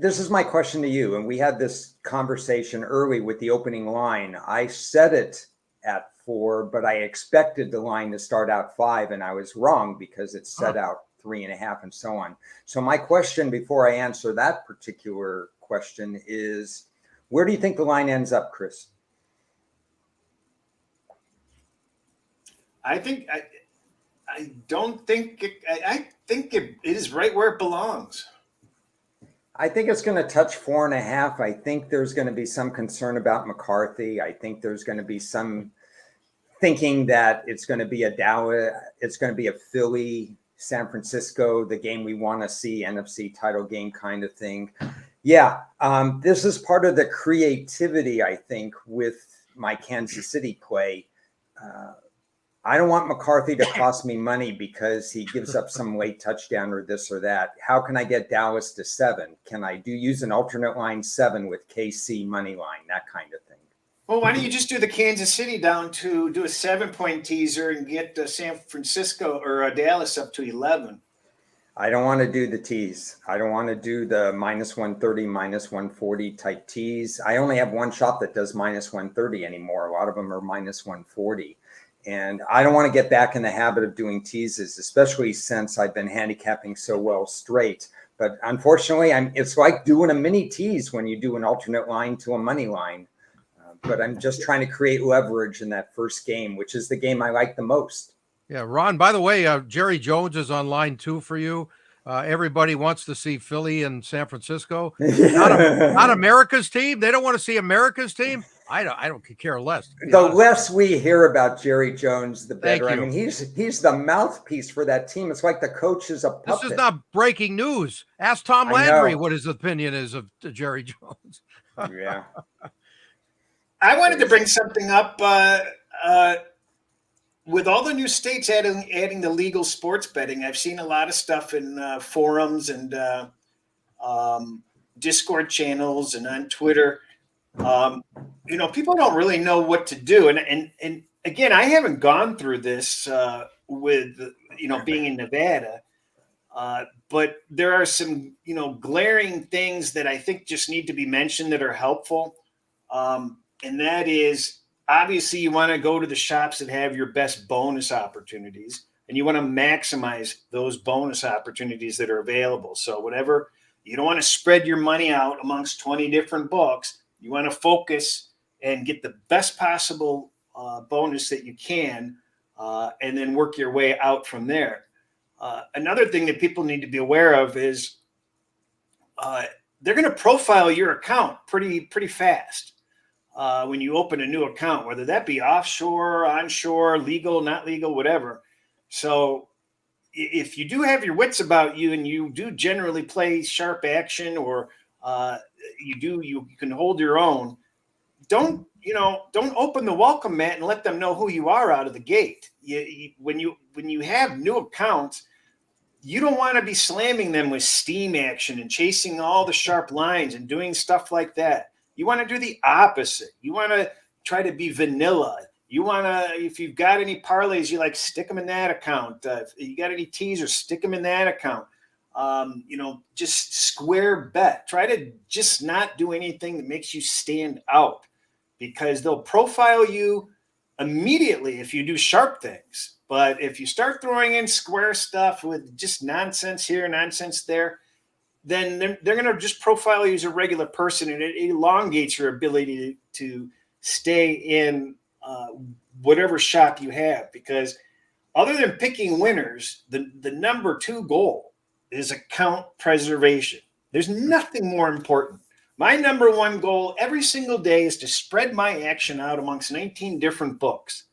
This is my question to you, and we had this conversation early with the opening line. I set it at 4, but I expected the line to start out 5, and I was wrong because it set out 3.5 and so on. So my question before I answer that particular question is, where do you think the line ends up, Chris? I think I don't think I think it is right where it belongs. I think it's going to touch 4.5. I think there's going to be some concern about McCarthy. I think there's going to be some thinking that it's going to be a Dallas, it's going to be a Philly, San Francisco, the game we want to see, NFC title game kind of thing. Yeah, this is part of the creativity, I think, with my Kansas City play. I don't want McCarthy to cost me money because he gives up some late touchdown or this or that. How can I get Dallas to 7? Can I use an alternate line 7 with KC money line, that kind of thing? Well, why don't you just do the Kansas City down to do a 7-point teaser and get San Francisco or Dallas up to 11? I don't want to do the tease. I don't want to do the -130, -140 type tease. I only have one shop that does -130 anymore. A lot of them are -140. And I don't want to get back in the habit of doing teases, especially since I've been handicapping so well straight. But unfortunately, it's like doing a mini tease when you do an alternate line to a money line. But I'm just trying to create leverage in that first game, which is the game I like the most. Yeah, Ron, by the way, Jerry Jones is on line 2 for you. Everybody wants to see Philly and San Francisco. Not America's team. They don't want to see America's team. I don't care less. The less we hear about Jerry Jones, the better. Thank you. I mean, he's the mouthpiece for that team. It's like the coach is a puppet. This is not breaking news. Ask Tom Landry what his opinion is of Jerry Jones. Yeah. I wanted to bring something up. With all the new states adding the legal sports betting, I've seen a lot of stuff in forums and Discord channels and on Twitter. People don't really know what to do. And again, I haven't gone through this with, being in Nevada. But there are some, glaring things that I think just need to be mentioned that are helpful. And that is, obviously, you want to go to the shops that have your best bonus opportunities, and you want to maximize those bonus opportunities that are available. So you don't want to spread your money out amongst 20 different books. You want to focus and get the best possible bonus that you can, and then work your way out from there. Another thing that people need to be aware of is they're going to profile your account pretty fast. When you open a new account, whether that be offshore, onshore, legal, not legal, whatever. So if you do have your wits about you and you do generally play sharp action, or you can hold your own, don't open the welcome mat and let them know who you are out of the gate. When you have new accounts, you don't want to be slamming them with steam action and chasing all the sharp lines and doing stuff like that. You want to do the opposite. You want to try to be vanilla. You want to, if you've got any parlays, stick them in that account. If you got any teasers, stick them in that account. Just square bet. Try to just not do anything that makes you stand out, because they'll profile you immediately if you do sharp things. But if you start throwing in square stuff with just nonsense here, nonsense there, then they're going to just profile you as a regular person, and it elongates your ability to stay in whatever shop you have. Because other than picking winners, the number 2 goal is account preservation. There's nothing more important. My number 1 goal every single day is to spread my action out amongst 19 different books.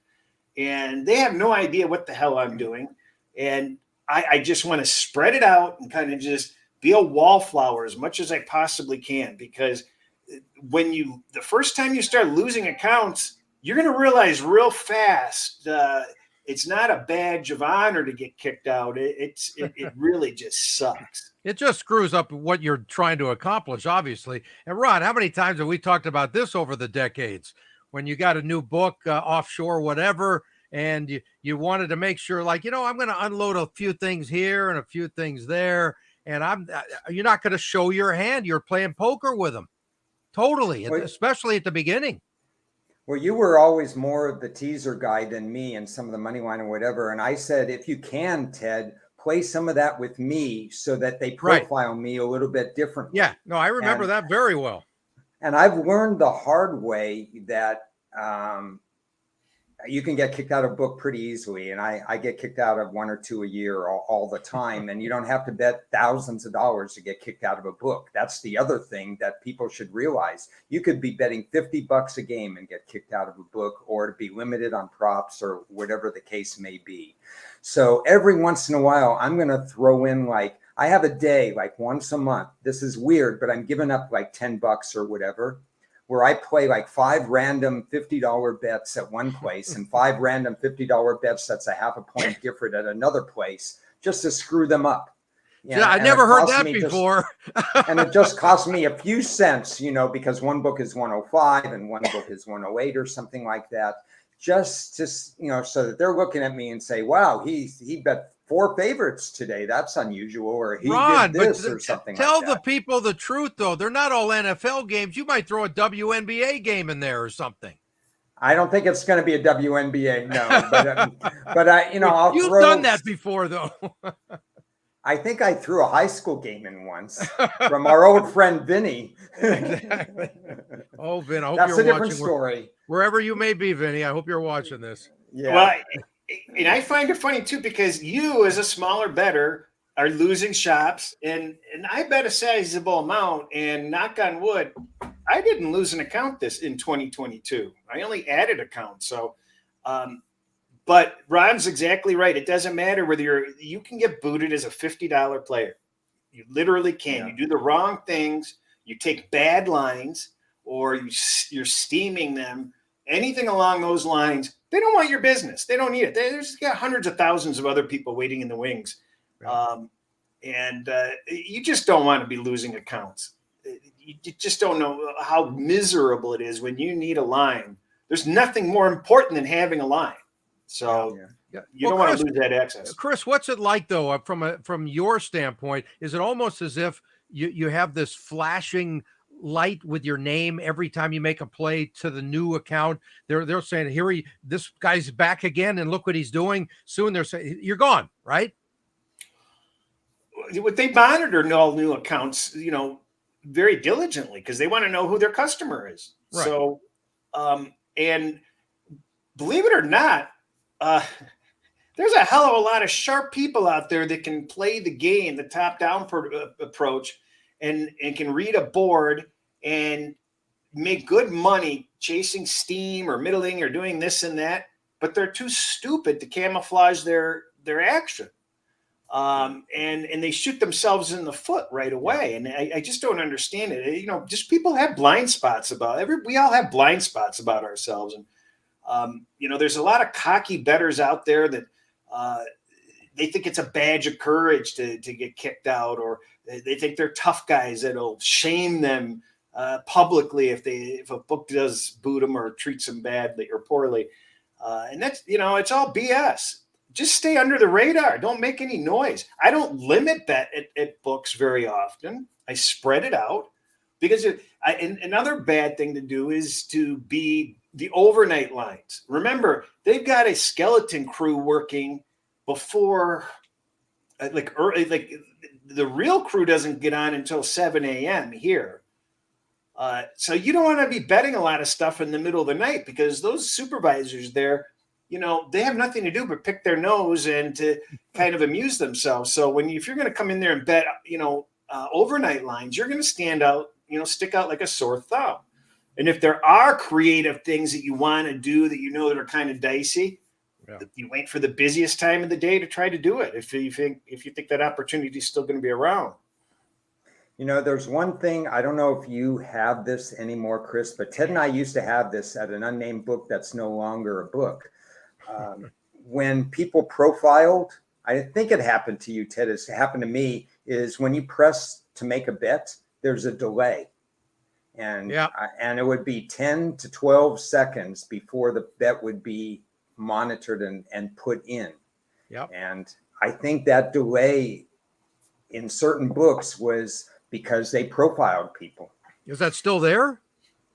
And they have no idea what the hell I'm doing. And I just want to spread it out and kind of just be a wallflower as much as I possibly can, because the first time you start losing accounts, you're going to realize real fast it's not a badge of honor to get kicked out. It really just sucks. It just screws up what you're trying to accomplish, obviously. And Ron, how many times have we talked about this over the decades? When you got a new book, offshore, whatever, and you wanted to make sure, I'm going to unload a few things here and a few things there. And you're not going to show your hand. You're playing poker with them. Totally. Especially at the beginning. Well, you were always more of the teaser guy than me and some of the money line or whatever. And I said, if you can, Ted, play some of that with me so that they profile me a little bit differently. Yeah, no, I remember that very well. And I've learned the hard way that you can get kicked out of a book pretty easily. And I get kicked out of 1 or 2 a year all the time. And you don't have to bet thousands of dollars to get kicked out of a book. That's the other thing that people should realize. You could be betting $50 a game and get kicked out of a book, or to be limited on props, or whatever the case may be. So every once in a while, I'm going to throw in I have a day once a month. This is weird, but I'm giving up $10 or whatever, where I play 5 random $50 bets at one place and 5 random $50 bets that's a half a point different at another place, just to screw them up. Yeah, I never heard that before. And it just cost me a few cents, because one book is 105 and one book is 108 or something like that. Just to, so that they're looking at me and say, wow, he bet 4 favorites today. That's unusual. Or he did this or something like that. Tell the people the truth, though. They're not all NFL games. You might throw a WNBA game in there or something. I don't think it's going to be a WNBA, no. But I'll You've done that before, though. I think I threw a high school game in once from our old friend Vinny. Exactly. Oh, Vin, I hope That's you're a different watching story. wherever you may be, Vinny. I hope you're watching this. Yeah. Well, and I find it funny too, because you as a smaller bettor are losing shops, and I bet a sizable amount, and knock on wood, I didn't lose an account this in 2022. I only added accounts. So, but Ron's exactly right. It doesn't matter whether you can get booted as a $50 player. You literally can. Yeah. You do the wrong things. You take bad lines, or you're steaming them. Anything along those lines, they don't want your business. They don't need it. There's got hundreds of thousands of other people waiting in the wings. Right. And you just don't want to be losing accounts. You just don't know how miserable it is when you need a line. There's nothing more important than having a line. So Yeah. you don't want to lose that access. Chris, what's it like though, from your standpoint? Is it almost as if you have this flashing light with your name every time you make a play to the new account? They're saying, this guy's back again, and look what he's doing. Soon they're saying you're gone, right? They monitor all new accounts, very diligently, because they want to know who their customer is. Right. So, and believe it or not, there's a hell of a lot of sharp people out there that can play the game, the top-down approach, and can read a board and make good money chasing steam or middling or doing this and that, but they're too stupid to camouflage their action. And they shoot themselves in the foot right away. And I just don't understand it. Just people have blind spots we all have blind spots about ourselves. And, there's a lot of cocky bettors out there that they think it's a badge of courage to get kicked out, or they think they're tough guys that'll shame them publicly if a book does boot them or treats them badly or poorly. And that's, it's all BS. Just stay under the radar. Don't make any noise. I don't limit bet at books very often. I spread it out, because another bad thing to do is to be the overnight lines. Remember, they've got a skeleton crew working before, like the real crew doesn't get on until 7 a.m. here. So you don't want to be betting a lot of stuff in the middle of the night, because those supervisors there, they have nothing to do but pick their nose and to kind of amuse themselves. So if you're going to come in there and bet, overnight lines, you're going to stand out, stick out like a sore thumb. And if there are creative things that you want to do that are kind of dicey, you wait for the busiest time of the day to try to do it. If you think that opportunity is still going to be around. There's one thing, I don't know if you have this anymore, Chris, but Ted and I used to have this at an unnamed book that's no longer a book. When people profiled, I think it happened to you, Ted, it's happened to me, is when you press to make a bet, there's a delay. And it would be 10 to 12 seconds before the bet would be monitored and put in. Yep. And I think that delay in certain books was because they profiled people. Is that still there?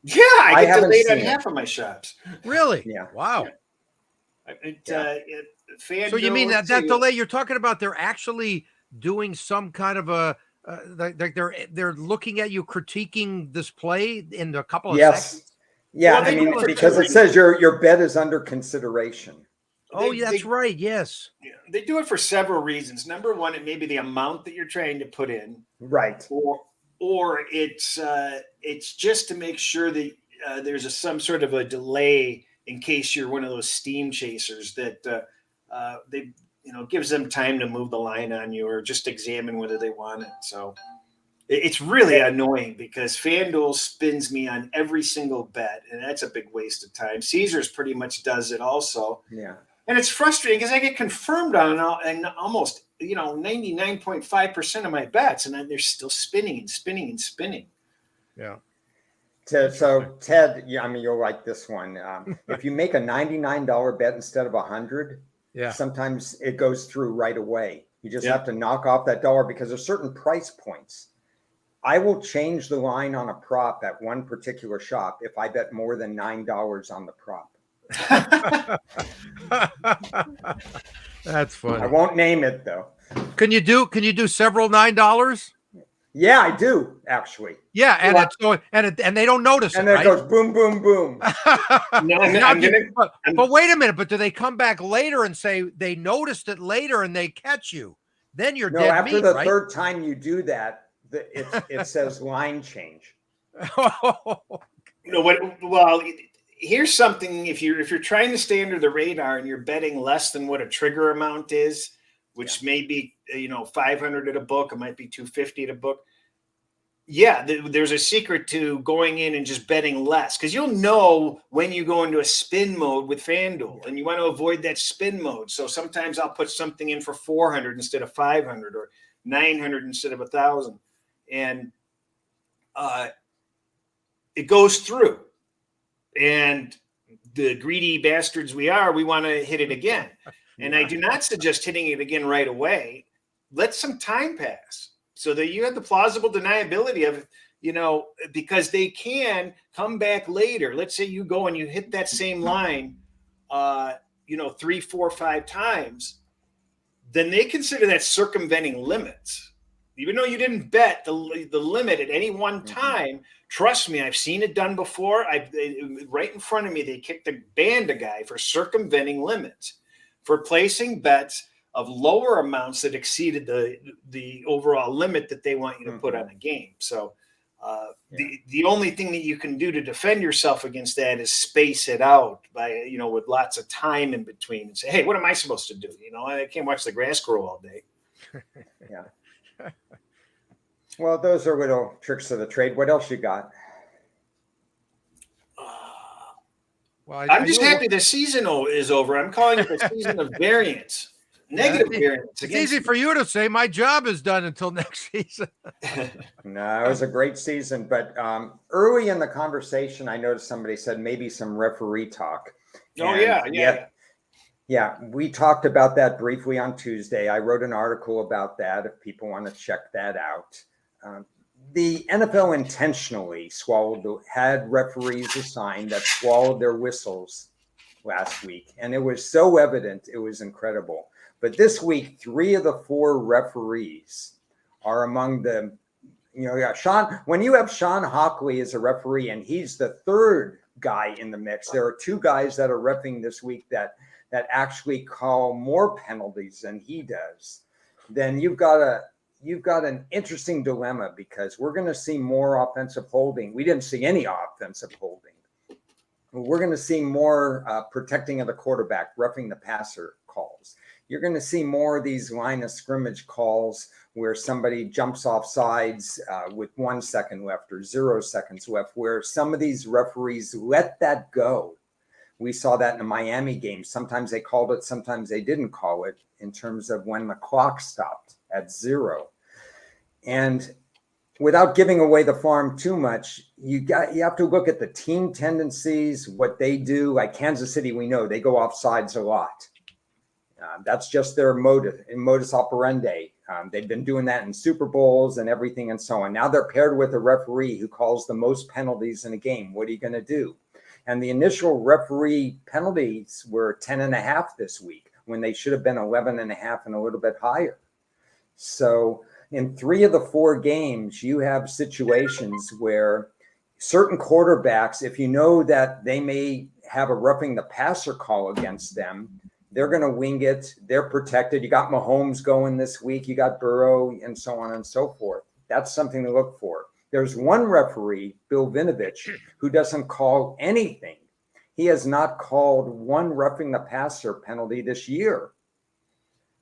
Yeah, I get delayed on it. half of my shops. Really? Yeah. Wow. So you mean that delay you're talking about? They're actually doing some kind of a they're looking at you, critiquing this play in a couple of seconds. Yeah, Well, because it says your bet is under consideration. That's right. Yes. They do it for several reasons. Number one, it may be the amount that you're trying to put in. Right. Or it's just to make sure that there's some sort of a delay in case you're one of those steam chasers that they gives them time to move the line on you or just examine whether they want it. So it's really annoying, because FanDuel spins me on every single bet, and that's a big waste of time. Caesars pretty much does it also. Yeah. And it's frustrating because I get confirmed on almost 99.5% of my bets, and then they're still spinning and spinning and spinning. Yeah. So Ted, you'll like this one. If you make a $99 bet instead of $100, sometimes it goes through right away. You just have to knock off that dollar, because there's certain price points. I will change the line on a prop at one particular shop if I bet more than $9 on the prop. That's funny. I won't name it though. Can you do several $9? Yeah, I do actually. Yeah, and it's going, and they don't notice And it, then right? it goes boom, boom, boom. No, but wait a minute. But do they come back later and say they noticed it later and they catch you? Then you're No, dead after meat, the right? third time you do that, it says line change. No, well, here's something. If you're trying to stay under the radar and you're betting less than what a trigger amount is, which may be 500 at a book, it might be 250 at a book. Yeah, there's a secret to going in and just betting less, because you'll know when you go into a spin mode with FanDuel, and you want to avoid that spin mode. So sometimes I'll put something in for 400 instead of 500, or 900 instead of 1,000, and it goes through. And the greedy bastards we are, we want to hit it again. And I do not suggest hitting it again right away. Let some time pass so that you have the plausible deniability of, because they can come back later. Let's say you go and you hit that same line, 3, 4, 5 times, then they consider that circumventing limits. Even though you didn't bet the limit at any one time, trust me, I've seen it done before. Right in front of me, they banned a guy for circumventing limits, for placing bets of lower amounts that exceeded the overall limit that they want you to put on a game. So the only thing that you can do to defend yourself against that is space it out by, with lots of time in between, and say, hey, what am I supposed to do? I can't watch the grass grow all day. Yeah. Well, those are little tricks of the trade. What else you got? Well, I'm just happy the season is over. I'm calling it the season of variance. Negative variance. It's easy for you to say. My job is done until next season. No, it was a great season. But early in the conversation, I noticed somebody said maybe some referee talk. Oh, yeah. Yeah, we talked about that briefly on Tuesday. I wrote an article about that if people want to check that out. The NFL intentionally had referees assigned that swallowed their whistles last week. And it was so evident, it was incredible. But this week, 3 of the 4 referees are among the, when you have Sean Hockley as a referee and he's the third guy in the mix, there are 2 guys that are reffing this week that actually call more penalties than he does, then you've got an interesting dilemma, because we're going to see more offensive holding. We didn't see any offensive holding. We're going to see more protecting of the quarterback, roughing the passer calls. You're going to see more of these line of scrimmage calls where somebody jumps off sides with 1 second left or 0 seconds left, where some of these referees let that go. We saw that in the Miami game. Sometimes they called it, sometimes they didn't call it, in terms of when the clock stopped at 0. And without giving away the farm too much, you have to look at the team tendencies, what they do. Like Kansas City, we know they go off sides a lot. That's just their modus operandi. They've been doing that in Super Bowls and everything and so on. Now they're paired with a referee who calls the most penalties in a game. What are you going to do? And the initial referee penalties were 10.5 this week, when they should have been 11.5 and a little bit higher. So in 3 of the 4 games, you have situations where certain quarterbacks, if you know that they may have a roughing the passer call against them, they're going to wing it. They're protected. You got Mahomes going this week. You got Burrow, and so on and so forth. That's something to look for. There's one referee, Bill Vinovich, who doesn't call anything. He has not called one roughing the passer penalty this year,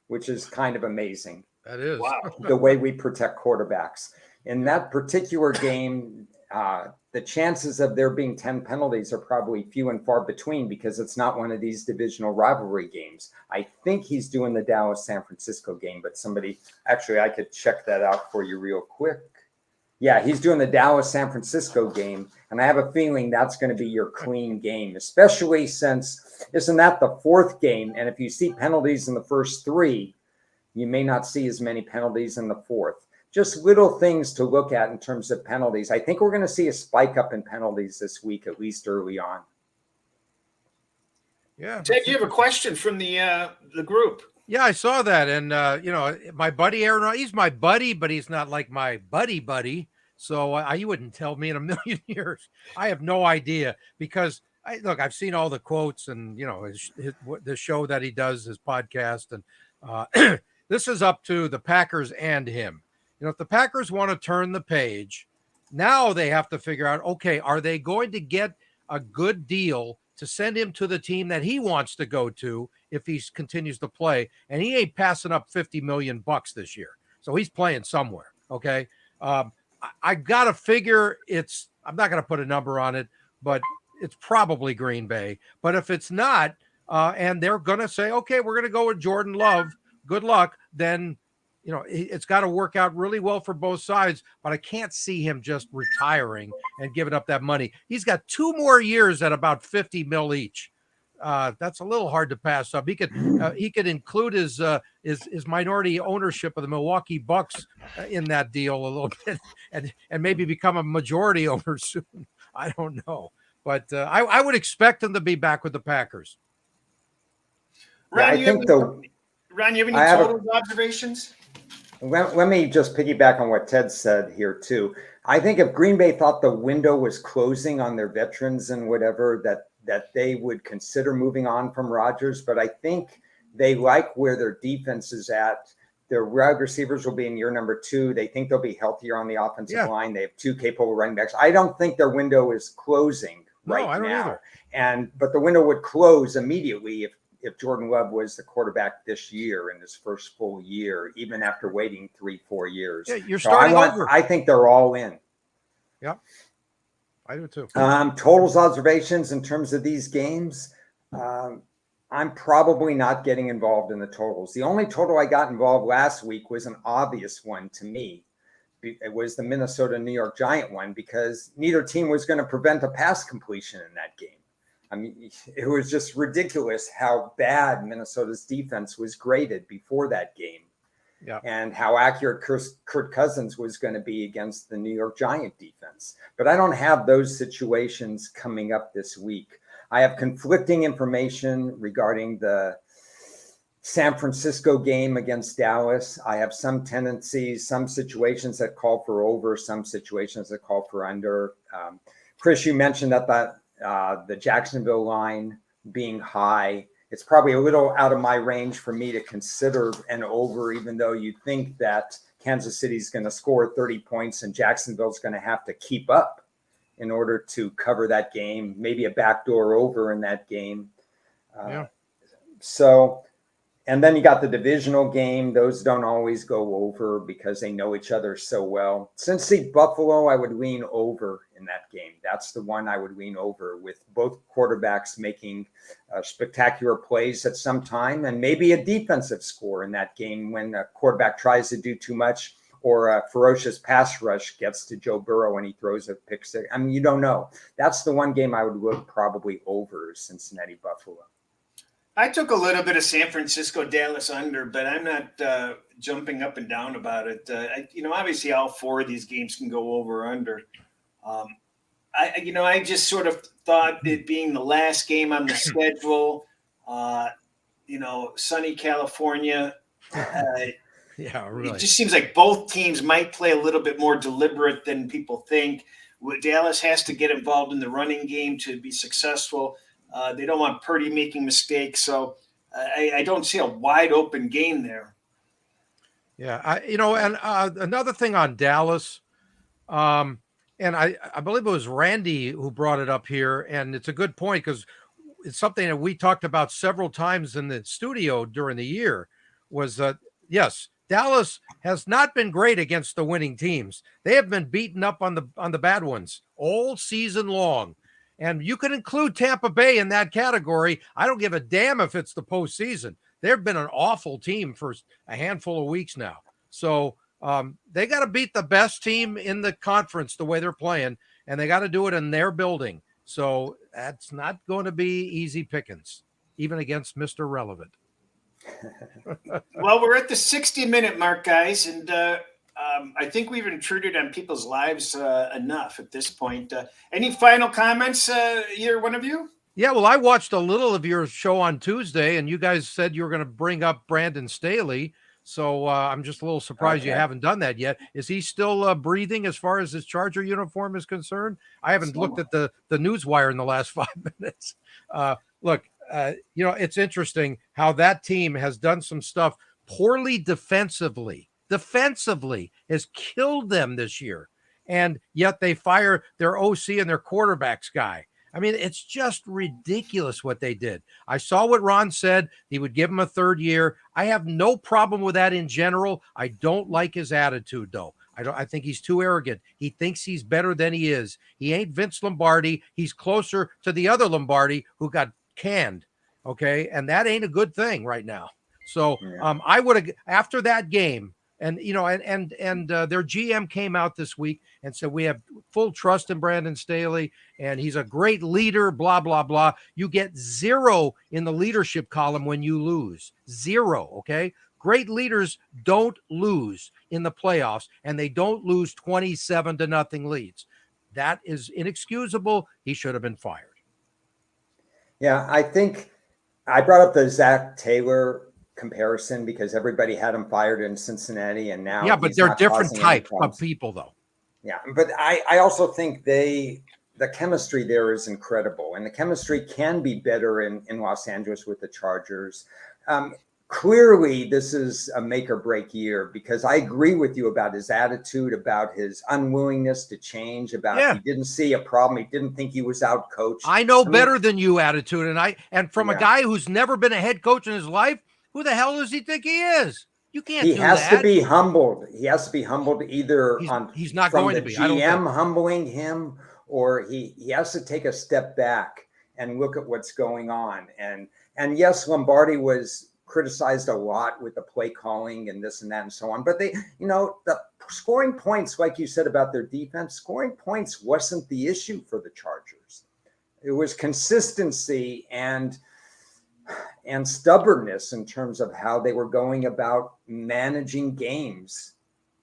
which is kind of amazing. That is. Wow. The way we protect quarterbacks. In that particular game, the chances of there being 10 penalties are probably few and far between, because it's not one of these divisional rivalry games. I think he's doing the Dallas-San Francisco game, but actually I could check that out for you real quick. Yeah, he's doing the Dallas-San Francisco game, and I have a feeling that's going to be your clean game, especially since, isn't that the 4th game? And if you see penalties in the first 3, you may not see as many penalties in the 4th. Just little things to look at in terms of penalties. I think we're going to see a spike up in penalties this week, at least early on. Yeah. Ted, you have a question from the group. Yeah, I saw that. And, my buddy Aaron, he's my buddy, but he's not like my buddy. So you wouldn't tell me in a million years. I have no idea because I've seen all the quotes and, the show that he does, his podcast. And this is up to the Packers and him. If the Packers want to turn the page, now they have to figure out, okay, are they going to get a good deal to send him to the team that he wants to go to if he continues to play? And he ain't passing up $50 million this year. So he's playing somewhere. Okay. I got to figure I'm not going to put a number on it, but it's probably Green Bay. But if it's not, and they're going to say, okay, we're going to go with Jordan Love, good luck, then, it's got to work out really well for both sides, but I can't see him just retiring and giving up that money. He's got 2 more years at about 50 mil each. That's a little hard to pass up. He could include his minority ownership of the Milwaukee Bucks in that deal a little bit, and maybe become a majority owner soon. I don't know, but I would expect him to be back with the Packers. Ron, you have any total observations? Let me just piggyback on what Ted said here too. I think if Green Bay thought the window was closing on their veterans and whatever, that they would consider moving on from Rodgers. But I think they like where their defense is at. Their wide receivers will be in year number 2. They think they'll be healthier on the offensive line. They have 2 capable running backs. I don't think their window is closing right I don't now. either. But the window would close immediately if Jordan Love was the quarterback this year in his first full year, even after waiting 3-4 years. Yeah, you're starting over. I think they're all in. Yeah, I do too. Totals observations in terms of these games. I'm probably not getting involved in the totals. The only total I got involved last week was an obvious one to me. It was the Minnesota-New York Giant one because neither team was going to prevent a pass completion in that game. I mean, it was just ridiculous how bad Minnesota's defense was graded before that game. Yeah. And how accurate Kirk Cousins was going to be against the New York Giant defense. But I don't have those situations coming up this week. I have conflicting information regarding the San Francisco game against Dallas. I have some tendencies, some situations that call for over, some situations that call for under. Chris, you mentioned that the Jacksonville line being high. It's probably a little out of my range for me to consider an over, even though you think that Kansas City is going to score 30 points and Jacksonville's going to have to keep up in order to cover that game, maybe a backdoor over in that game. And then you got the divisional game. Those don't always go over because they know each other so well. Cincy Buffalo, I would lean over in that game. That's the one I would lean over, with both quarterbacks making spectacular plays at some time, and maybe a defensive score in that game when a quarterback tries to do too much or a ferocious pass rush gets to Joe Burrow and he throws a pick six. I mean, you don't know. That's the one game I would look probably over, Cincinnati Buffalo. I took a little bit of San Francisco Dallas under, but I'm not jumping up and down about it. Obviously all 4 of these games can go over or under. I just sort of thought it being the last game on the schedule, sunny California. Yeah, really. It just seems like both teams might play a little bit more deliberate than people think. Dallas has to get involved in the running game to be successful. They don't want Purdy making mistakes. So I don't see a wide open game there. Yeah. Another thing on Dallas, and I believe it was Randy who brought it up here, and it's a good point because it's something that we talked about several times in the studio during the year was that, yes, Dallas has not been great against the winning teams. They have been beaten up on the bad ones all season long. And you can include Tampa Bay in that category. I don't give a damn if it's the postseason. They've been an awful team for a handful of weeks now. So they got to beat the best team in the conference the way they're playing, and they got to do it in their building. So that's not going to be easy pickings, even against Mr. Relevant. Well, we're at the 60-minute mark, guys, and I think we've intruded on people's lives enough at this point. Any final comments, either one of you? Yeah, well, I watched a little of your show on Tuesday, and you guys said you were going to bring up Brandon Staley. So I'm just a little surprised you Okay. haven't done that yet. Is he still breathing as far as his Charger uniform is concerned? I haven't looked at the news wire in the last 5 minutes. Look, it's interesting how that team has done some stuff poorly defensively. Defensively has killed them this year, and yet they fire their OC and their quarterbacks guy. I mean, it's just ridiculous what they did. I saw what Ron said. He would give him a third year. I have no problem with that in general. I don't like his attitude, though. I think he's too arrogant. He thinks he's better than he is. He ain't Vince Lombardi. He's closer to the other Lombardi who got canned. Okay. And that ain't a good thing right now. So I would have, after that game, and their GM came out this week and said, we have full trust in Brandon Staley and he's a great leader, blah, blah, blah. You get 0 in the leadership column when you lose. 0, okay? Great leaders don't lose in the playoffs, and they don't lose 27-0 leads. That is inexcusable. He should have been fired. Yeah, I think I brought up the Zach Taylor comparison because everybody had him fired in Cincinnati, and now but they're different type of people, though. Yeah, but I also think the chemistry there is incredible, and the chemistry can be better in Los Angeles with the Chargers. Clearly, this is a make or break year because I agree with you about his attitude, about his unwillingness to change, about he didn't see a problem. He didn't think he was outcoached. I know better than you attitude. And from a guy who's never been a head coach in his life, who the hell does he think he is? You can't do that. He has to be humbled. He has to be humbled either he's not from going the to be. GM humbling him, or he has to take a step back and look at what's going on. And yes, Lombardi was criticized a lot with the play calling and this and that and so on. But they, the scoring points, like you said about their defense, scoring points wasn't the issue for the Chargers. It was consistency and stubbornness in terms of how they were going about managing games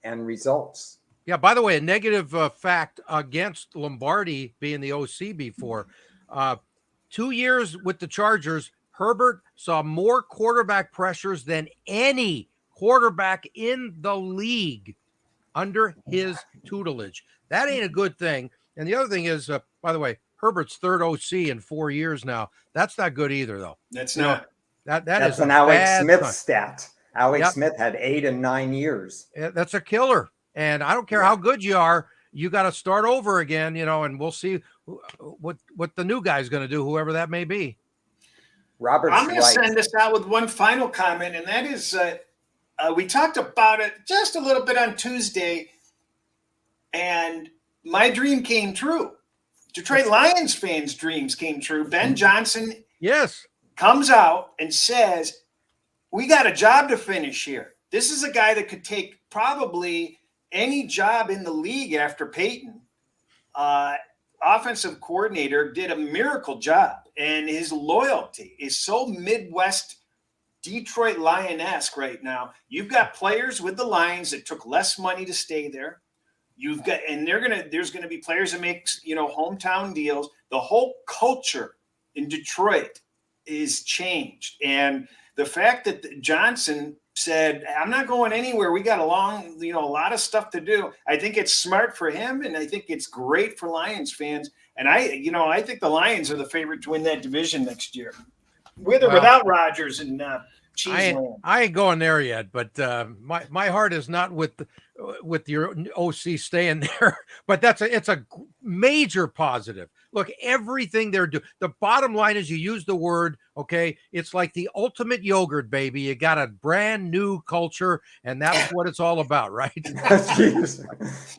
and results. Yeah, by the way, a negative fact against Lombardi being the OC before. 2 years with the Chargers, Herbert saw more quarterback pressures than any quarterback in the league under his tutelage. That ain't a good thing. And the other thing is, by the way, Herbert's third OC in 4 years now. That's not good either, though. That's not. That's an Alex Smith stat. Alex Smith had 8 and 9 years. That's a killer. And I don't care how good you are. You got to start over again, and we'll see what the new guy's going to do, whoever that may be. Robert's I'm going to send us out with one final comment, and that is we talked about it just a little bit on Tuesday, and my dream came true. Detroit Lions fans' dreams came true. Ben Johnson comes out and says, we got a job to finish here. This is a guy that could take probably any job in the league after Peyton. Offensive coordinator, did a miracle job, and his loyalty is so Midwest Detroit Lion-esque right now. You've got players with the Lions that took less money to stay there. You've got, and there's gonna be players that make hometown deals. The whole culture in Detroit is changed, and the fact that Johnson said, I'm not going anywhere. We got a lot of stuff to do. I think it's smart for him, and I think it's great for Lions fans. And I think the Lions are the favorite to win that division next year, with or without Rodgers and Cheeseland. I ain't going there yet, but my heart is not with your OC staying there. But it's a major positive. Look, everything they're doing. The bottom line is, you use the word, okay? It's like the ultimate yogurt, baby. You got a brand new culture, and that's what it's all about, right? Jeez.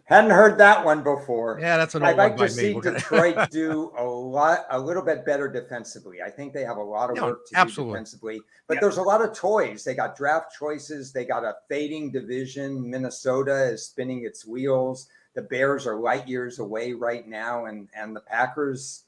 Hadn't heard that one before. Yeah, that's an I'd old like one to by see me. Detroit do a little bit better defensively. I think they have a lot of work to do defensively. But there's a lot of toys. They got draft choices. They got a fading division. Minnesota is spinning its wheels. The Bears are light years away right now, and the Packers,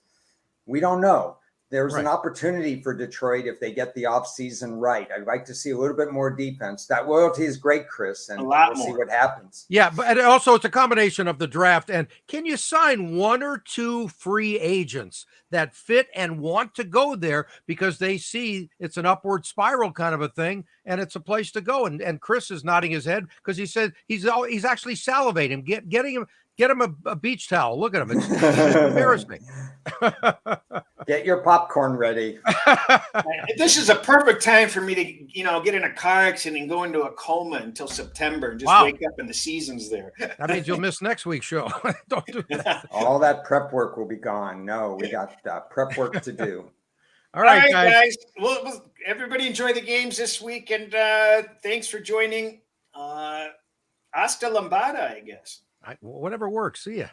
we don't know. there's an Right. opportunity for Detroit if they get the offseason right. I'd like to see a little bit more defense. That loyalty is great, Chris, and A lot we'll see more. what happens. Yeah, but and also it's a combination of the draft and can you sign one or two free agents that fit and want to go there because they see it's an upward spiral kind of a thing and it's a place to go. And Chris is nodding his head because he said he's actually salivating. Get him a beach towel. Look at him. It's embarrassing. Get your popcorn ready. This is a perfect time for me to, get in a car accident and go into a coma until September and just Wow. wake up and the season's there. That means you'll miss next week's show. Don't do that. All that prep work will be gone. No, we got prep work to do. All right, guys. Well, everybody enjoy the games this week, and thanks for joining. Hasta Lambada, I guess. Whatever works. See ya.